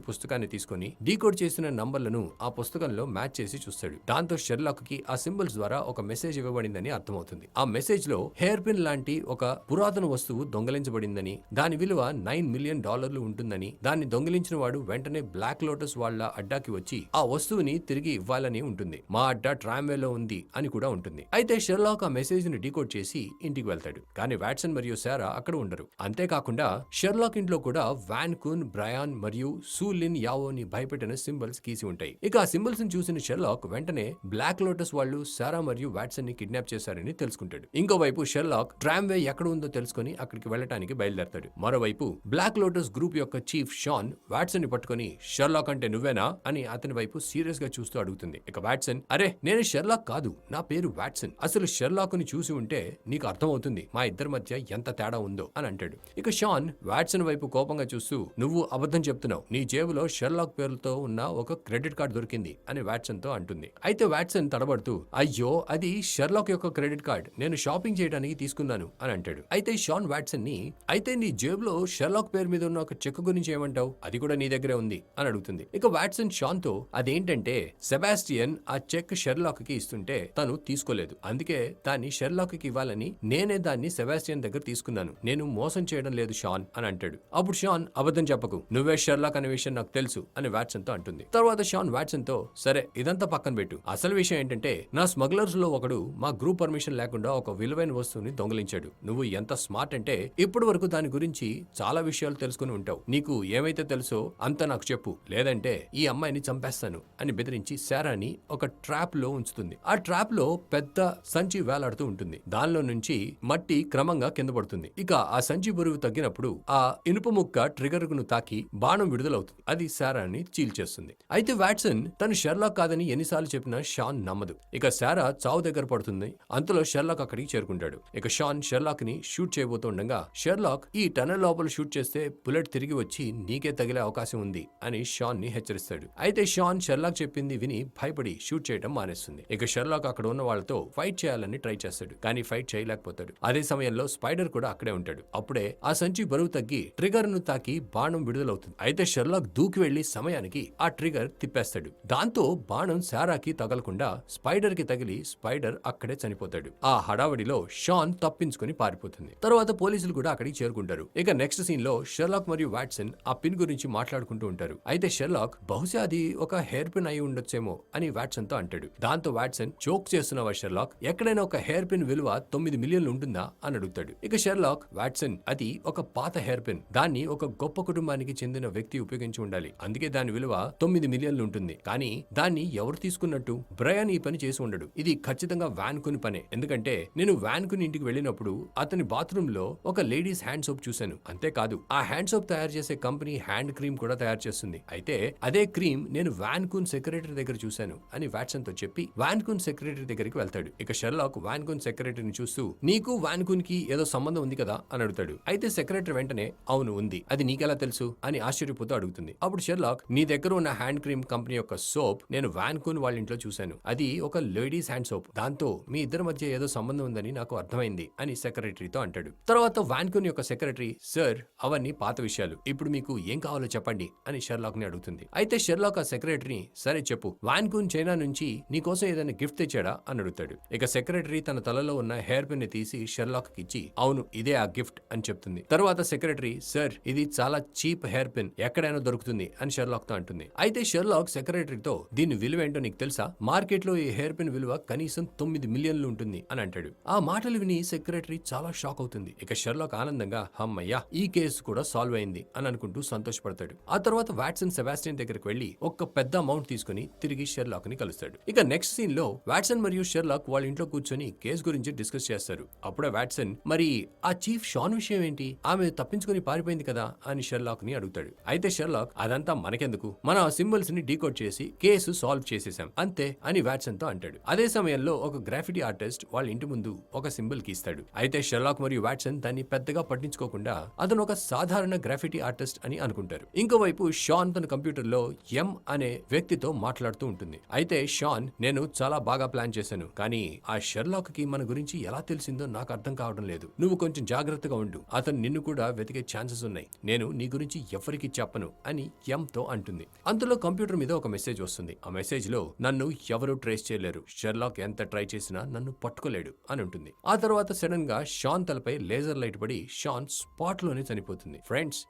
పుస్తకాన్ని తీసుకుని డీకోడ్ చేసిన నంబర్లను ఆ పుస్తకంలో మ్యాచ్ చేసి చూస్తాడు. దాంతో షెర్లాక్ కి ఆ సింబల్స్ ద్వారా ఒక మెసేజ్ ఇవ్వబడిందని అర్థమవుతుంది. ఆ మెసేజ్ లో హెయిర్ పిన్ లాంటి ఒక పురాతన వస్తువు దొంగలించబడిందని, దాని విలువ $9 మిలియన్ ఉంటుందని, దాన్ని దొంగిలించిన వాడు వెంటనే బ్లాక్ లోటస్ వాళ్ళ అడ్డాకి వచ్చి ఆ వస్తువుని తిరిగి ఇవ్వాలని ఉంటుంది. మా అడ్డా ట్రామ్వేలో ఉంది అని కూడా ఉంటుంది. అయితే షెర్లాక్ ఆ మెసేజ్ ని డీకోడ్ చేసి ఇంటికి వెళ్తాడు. కానీ వాట్సన్ మరియు సారా అక్కడ ఉండరు. అంతేకాకుండా షెర్లాక్ ఇంట్లో కూడా వాన్ కూన్, బ్రయాన్ మరియు సూలిన్ యావోని భయపెట్టిన సింబల్స్ గీసి ఉంటాయి. ఇక ఆ సింబల్స్ ని చూసిన షెర్లాక్ వెంటనే బ్లాక్ లోటస్ వాళ్ళు సారా మరియు వాట్సన్ ని కిడ్నాప్ చేశారని తెలుసుకుంటాడు. ఇంకోవైపు షెర్లాక్ ట్రామ్వే ఎక్కడ ఉందో తెలుసుకుని అక్కడికి వెళ్ళటానికి బయలుదేరతాడు. మరోవైపు బ్లాక్ లోటస్ గ్రూప్ యొక్క చీఫ్ షాన్ వాట్సన్ ని పట్టుకుని షెర్లాక్ అంటే నువ్వేనా అని అతని వైపు సీరియస్ గా చూస్తూ అడుగుతుంది. ఇక వాట్సన్, అరే నేను షెర్లాక్ కాదు, నా పేరు వాట్సన్. అసలు షెర్లాక్ ని చూసి ఉంటే నీకు అర్థమవుతుంది మా ఇద్దరి మధ్య ఎంత తేడా ఉందో అని అంటాడు. ఇక షాన్ వాట్సన్ వైపు కోపంగా చూస్తూ, నువ్వు అబద్ధం చెప్తున్నావు, నీ జేబులో షెర్లాక్ పేరుతో ఉన్న ఒక క్రెడిట్ కార్డు దొరికింది అని వాట్సన్ తో అంటుంది. అయితే వాట్సన్ తడబడుతూ, అయ్యో అది షెర్లాక్ యొక్క క్రెడిట్ కార్డ్, నేను షాపింగ్ చేయడానికి తీసుకున్నాను అని అంటాడు. అయితే షాన్ వాట్సన్ ని, అయితే నీ జేబులో షెర్లాక్ పేరు మీద ఉన్న ఒక చెక్ గురించి ఏమంటావు, అది కూడా నీ దగ్గరే ఉంది అని అడుగుతుంది. ఇక వాట్సన్ షాన్ తో, అదేంటంటే సెబాస్టియన్ ఆ చెక్ షెర్లాక్ కి ఇస్తుంటే తను తీసుకోలేదు, అందుకే దాన్ని షెర్లాక్ కి ఇవ్వాలని నేనే దాన్ని సెబాస్టియన్ దగ్గర తీసుకున్నాను, నేను మోసం చేయడం లేదు షాన్ అని అంటాడు. అప్పుడు షాన్, అబద్ధం చెప్పకు, నువ్వే షెర్లాక్ అనే విషయం నాకు తెలుసు అని వాట్సన్ తో అంటుంది. తర్వాత షాన్ వాట్సన్ తో, సరే ఇదంతా పక్కన పెట్టు, అసలు విషయం ఏంటంటే నా స్మగ్లర్స్ లో ఒకడు మా గ్రూప్ పర్మిషన్ లేకుండా ఒక విలువైన వస్తువుని దొంగిలించాడు. నువ్వు ఎంత స్మార్ట్ అంటే ఇప్పటి వరకు దాని గురించి చాలా విషయాలు తెలుసుకుని ఉంటావు, నీకు ఏమైతే తెలుసో అంత నాకు చెప్పు, లేదంటే ఈ అమ్మాయిని చంపేస్తాను అని బెదిరించి సారాని ఒక ట్రాప్ లో ఉంచుతుంది. ఆ ట్రాప్ లో పెద్ద సంచి వేలాడుతూ ఉంటుంది. దానిలో నుంచి మట్టి క్రమంగా కింద పడుతుంది. ఇక ఆ సంచి బరువు తగ్గినప్పుడు ఆ ఇనుప ముక్క ట్రిగర్ ను తాకి బాణం విడుదలవుతుంది. అది సారాని చీల్చేస్తుంది. అయితే వాట్సన్ తను షెర్లాక్ కాదని ఎన్నిసార్లు చెప్పినా షాన్ నమ్మదు. ఇక సారా చావు దగ్గర పడుతుంది. అంతలో షెర్లాక్ అక్కడికి చేరుకుంటాడు. ఇక షాన్ షెర్లాక్ ని షూట్ చేయబోతుండగా షెర్లాక్, ఈ టనల్ లోపల షూట్ చేస్తే బుల్లెట్ తిరిగి వచ్చి నీకే తగిలే అవకాశం ఉంది అని షాన్ ని హెచ్చరిస్తాడు. అయితే షాన్ షెర్లాక్ చెప్పింది విని భయపడి షూట్ చేయడం మానేస్తుంది. ఇక షెర్లాక్ అక్కడ ఉన్న వాళ్ళతో ఫైట్ చేయాలని ట్రై చేస్తాడు, కానీ ఫైట్ చేయలేకపోతాడు. అదే సమయంలో స్పైడర్ కూడా అక్కడే ఉంటాడు. అప్పుడే ఆ సంచి బరువు తగ్గి ట్రిగర్ ను తాకి బాణం విడుదలవుతుంది. అయితే షెర్లాక్ దూకి వెళ్లి సమయానికి ఆ ట్రిగర్ తిప్పేస్తాడు. దాంతో బాణం సారాకి తగలకుండా స్పైడర్ కి తగిలి స్పైడర్ అక్కడే చనిపోతాడు. ఆ హడావడిలో షాన్ తప్పించుకుని పారిపోతుంది. తర్వాత పోలీసులు కూడా అక్కడికి చేరుకుంటారు. ఇక నెక్స్ట్ సీన్ లో షెర్లాక్ మరియు వాట్సన్ ఆ పిన్ గురించి మాట్లాడుకుంటూ ఉంటారు. అయితే షెర్లాక్, బహుశా అది ఒక హెయిర్ పిన్ అయి ఉండొచ్చేమో అని వాట్సన్ తో అంటాడు. దాంతో వాట్సన్, జోక్ చేస్తున్నావా షెర్లాక్, ఎక్కడైనా ఒక హెయిర్ పిన్ విలువ 9 మిలియన్లు ఉంటుందా అని అడుగుతాడు. ఇక షెర్లాక్, వాట్సన్, అది ఒక పాత హెయిర్ పిన్, దాన్ని ఒక గొప్ప కుటుంబానికి చెందిన వ్యక్తి ఉపయోగించి ఉండాలి, అందుకే దాని విలువ 9 మిలియన్లు ఉంటుంది. కానీ దాన్ని ఎవరు తీసుకున్నట్టు, బ్రయాన్ ఈ పని చేసి ఉండడు, ఇది ఖచ్చితంగా వాన్ కున్ పనే, ఎందుకంటే నేను వాన్ కున్ ఇంటికి వెళ్ళినప్పుడు అతని బాత్రూమ్ లో ఒక లేడీస్ హ్యాండ్ సోప్ చూశాను. అంతేకాదు ఆ హ్యాండ్ సోప్ తయారు చేసే కంపెనీ హ్యాండ్ క్రీమ్ కూడా తయారు చేస్తుంది. అయితే అదే క్రీమ్ నేను వాన్ కున్ సెక్రటరీ దగ్గర చూశాను అని వాట్సన్ తో చెప్పి వాన్ కున్ సెక్రటరీ దగ్గరికి వెళ్తాడు. ఇక షెర్లాక్ వాన్ కున్ సెక్రటరీని చూస్తూ, నీకు వాన్ కున్ కి ఏదో సంబంధం ఉంది కదా అని అడుగుతాడు. అయితే సెక్రటరీ వెంటనే, అవును ఉంది, అది నీకెలా తెలుసు అని ఆశ్చర్యపోతూ అడుగుతుంది. అప్పుడు షెర్లాక్, నీ దగ్గర ఉన్న హ్యాండ్ క్రీమ్ కంపెనీ యొక్క సోప్ నేను వాన్ కున్ వాళ్ళ ఇంట్లో చూశాను, అది ఒక లేడీస్ హ్యాండ్ సోప్, దాంతో మీ ఇద్దరి మధ్య ఏదో సంబంధం ఉందని నాకు అర్థమైంది అని సెక్రటరీతో అంటాడు. తర్వాత వాన్ కున్ యొక్క సెక్రటరీ, సార్ అవన్నీ పాత విషయాలు, ఇప్పుడు మీకు ఏం కావాలో చెప్పండి అని షెర్లాక్ ని అడుగుతుంది. అయితే షెర్లాక్ ఆ సెక్రటరీని, సరే చెప్పు, వాన్ కున్ చైనా నుంచి నీకోసం ఏదైనా గిఫ్ట్ తెచ్చాడా అని అడుగుతాడు. ఇక సెక్రటరీ తన తలలో ఉన్న హెయిర్ పిన్ ని తీసి షెర్లాక్ కి ఇచ్చి, అవును ఇదే ఆ గిఫ్ట్ అని చెప్తుంది. తర్వాత సెక్రటరీ, సార్ ఇది చాలా చీప్ హెయిర్ పిన్, ఎక్కడైనా దొరుకుతుంది అని షెర్లాక్ తో అంటుంది. అయితే షెర్లాక్ సెక్రటరీతో, దీని విలువ ఏంటో నీకు తెలుసా, మార్కెట్ లో ఈ హెయిర్ పిన్ విలువ కనీసం 9 మిలియన్లు ఉంటుంది అని అంటాడు. ఆ మాటలు విని సెక్రటరీ చాలా షాక్ అవుతుంది. ఇక షెర్లాక్ ఆనందంగా, అమ్మయ్యా ఈ కేసు కూడా సాల్వ్ అయింది అని అనుకుంటూ సంతోషపడతాడు. ఆ తర్వాత వాట్సన్ సెబాస్టియన్ దగ్గరికి వెళ్లి ఒక పెద్ద అమౌంట్ తీసుకుని తిరిగి షెర్లాక్ ని కలుస్తాడు. ఇక నెక్స్ట్ సీన్ లో వాట్సన్ మరియు షెర్లాక్ వాళ్ళ ఇంట్లో కూర్చొని కేసు గురించి డిస్కస్ చేస్తారు. అప్పుడే వాట్సన్, మరి ఆ చీఫ్ షాన్ విషయం ఏంటి, ఆమె తప్పించుకుని పారిపోయింది కదా అని షెర్లాక్ ని అడుగుతాడు. అయితే షెర్లాక్, అదంతా మనకెందుకు, మన ఆ సింబల్స్ ని డీకోడ్ చేసి కేసు సాల్వ్ చేసేసాం అంతే అని వాట్సన్ తో అంటాడు. అదే సమయంలో ఒక గ్రాఫిటీ ఆర్టిస్ట్ వాళ్ళ ఇంటి ముందు ఒక సింబల్ గీస్తాడు. అయితే షెర్లాక్ మరియు వాట్సన్ దాన్ని పెద్దగా పట్టించుకోకుండా అతను ఒక సాధారణ గ్రాఫిటీ ఆర్టిస్ట్ అని అనుకుంటారు. ఇంకోవైపు షాన్ తన కంప్యూటర్ లో ఎం అనే వ్యక్తితో మాట్లాడుతూ ఉంటుంది. అయితే షాన్, నేను చాలా బాగా ప్లాన్ చేశాను, కానీ ఆ షెర్లాక్ కి మన గురించి ఎలా తెలిసిందో నాకు అర్థం కావడం లేదు, నువ్వు కొంచెం జాగ్రత్తగా ఉండు, అతను నిన్ను కూడా వెతికే ఛాన్సెస్ ఉన్నాయి, నేను నీ గురించి ఎవరికి చెప్పను అని తో అంటుంది. అంతలో కంప్యూటర్ మీద ఒక మెసేజ్ వస్తుంది. ఆ మెసేజ్ లో నన్ను ఎవరూ ట్రేస్ చేయలేరు, షెర్లాక్ ఎంత ట్రై చేసినా నన్ను పట్టుకోలేడు అని ఉంటుంది. ఆ తర్వాత సడన్ గా షాన్ తలపై లేజర్ లైట్ పడి షాన్ స్పాట్ లోనే చనిపోతుంది. ఫ్రెండ్స్,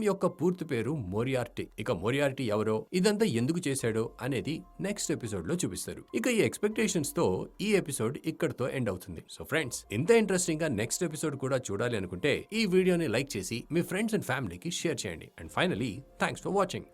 యొక్క పూర్తి పేరు మోరియార్టీ. ఇక మోరియార్టీ ఎవరో, ఇదంతా ఎందుకు చేశాడో అనేది నెక్స్ట్ ఎపిసోడ్ లో చూపిస్తారు. ఇక ఈ ఎక్స్పెక్టేషన్స్ తో ఈ ఎపిసోడ్ ఇక్కడతో ఎండ్ అవుతుంది. సో ఫ్రెండ్స్, ఇంత ఇంట్రెస్టింగ్ గా నెక్స్ట్ ఎపిసోడ్ కూడా చూడాలి అనుకుంటే ఈ వీడియోని లైక్ చేసి మీ ఫ్రెండ్స్ అండ్ ఫ్యామిలీకి షేర్ చేయండి. And finally, thanks for watching.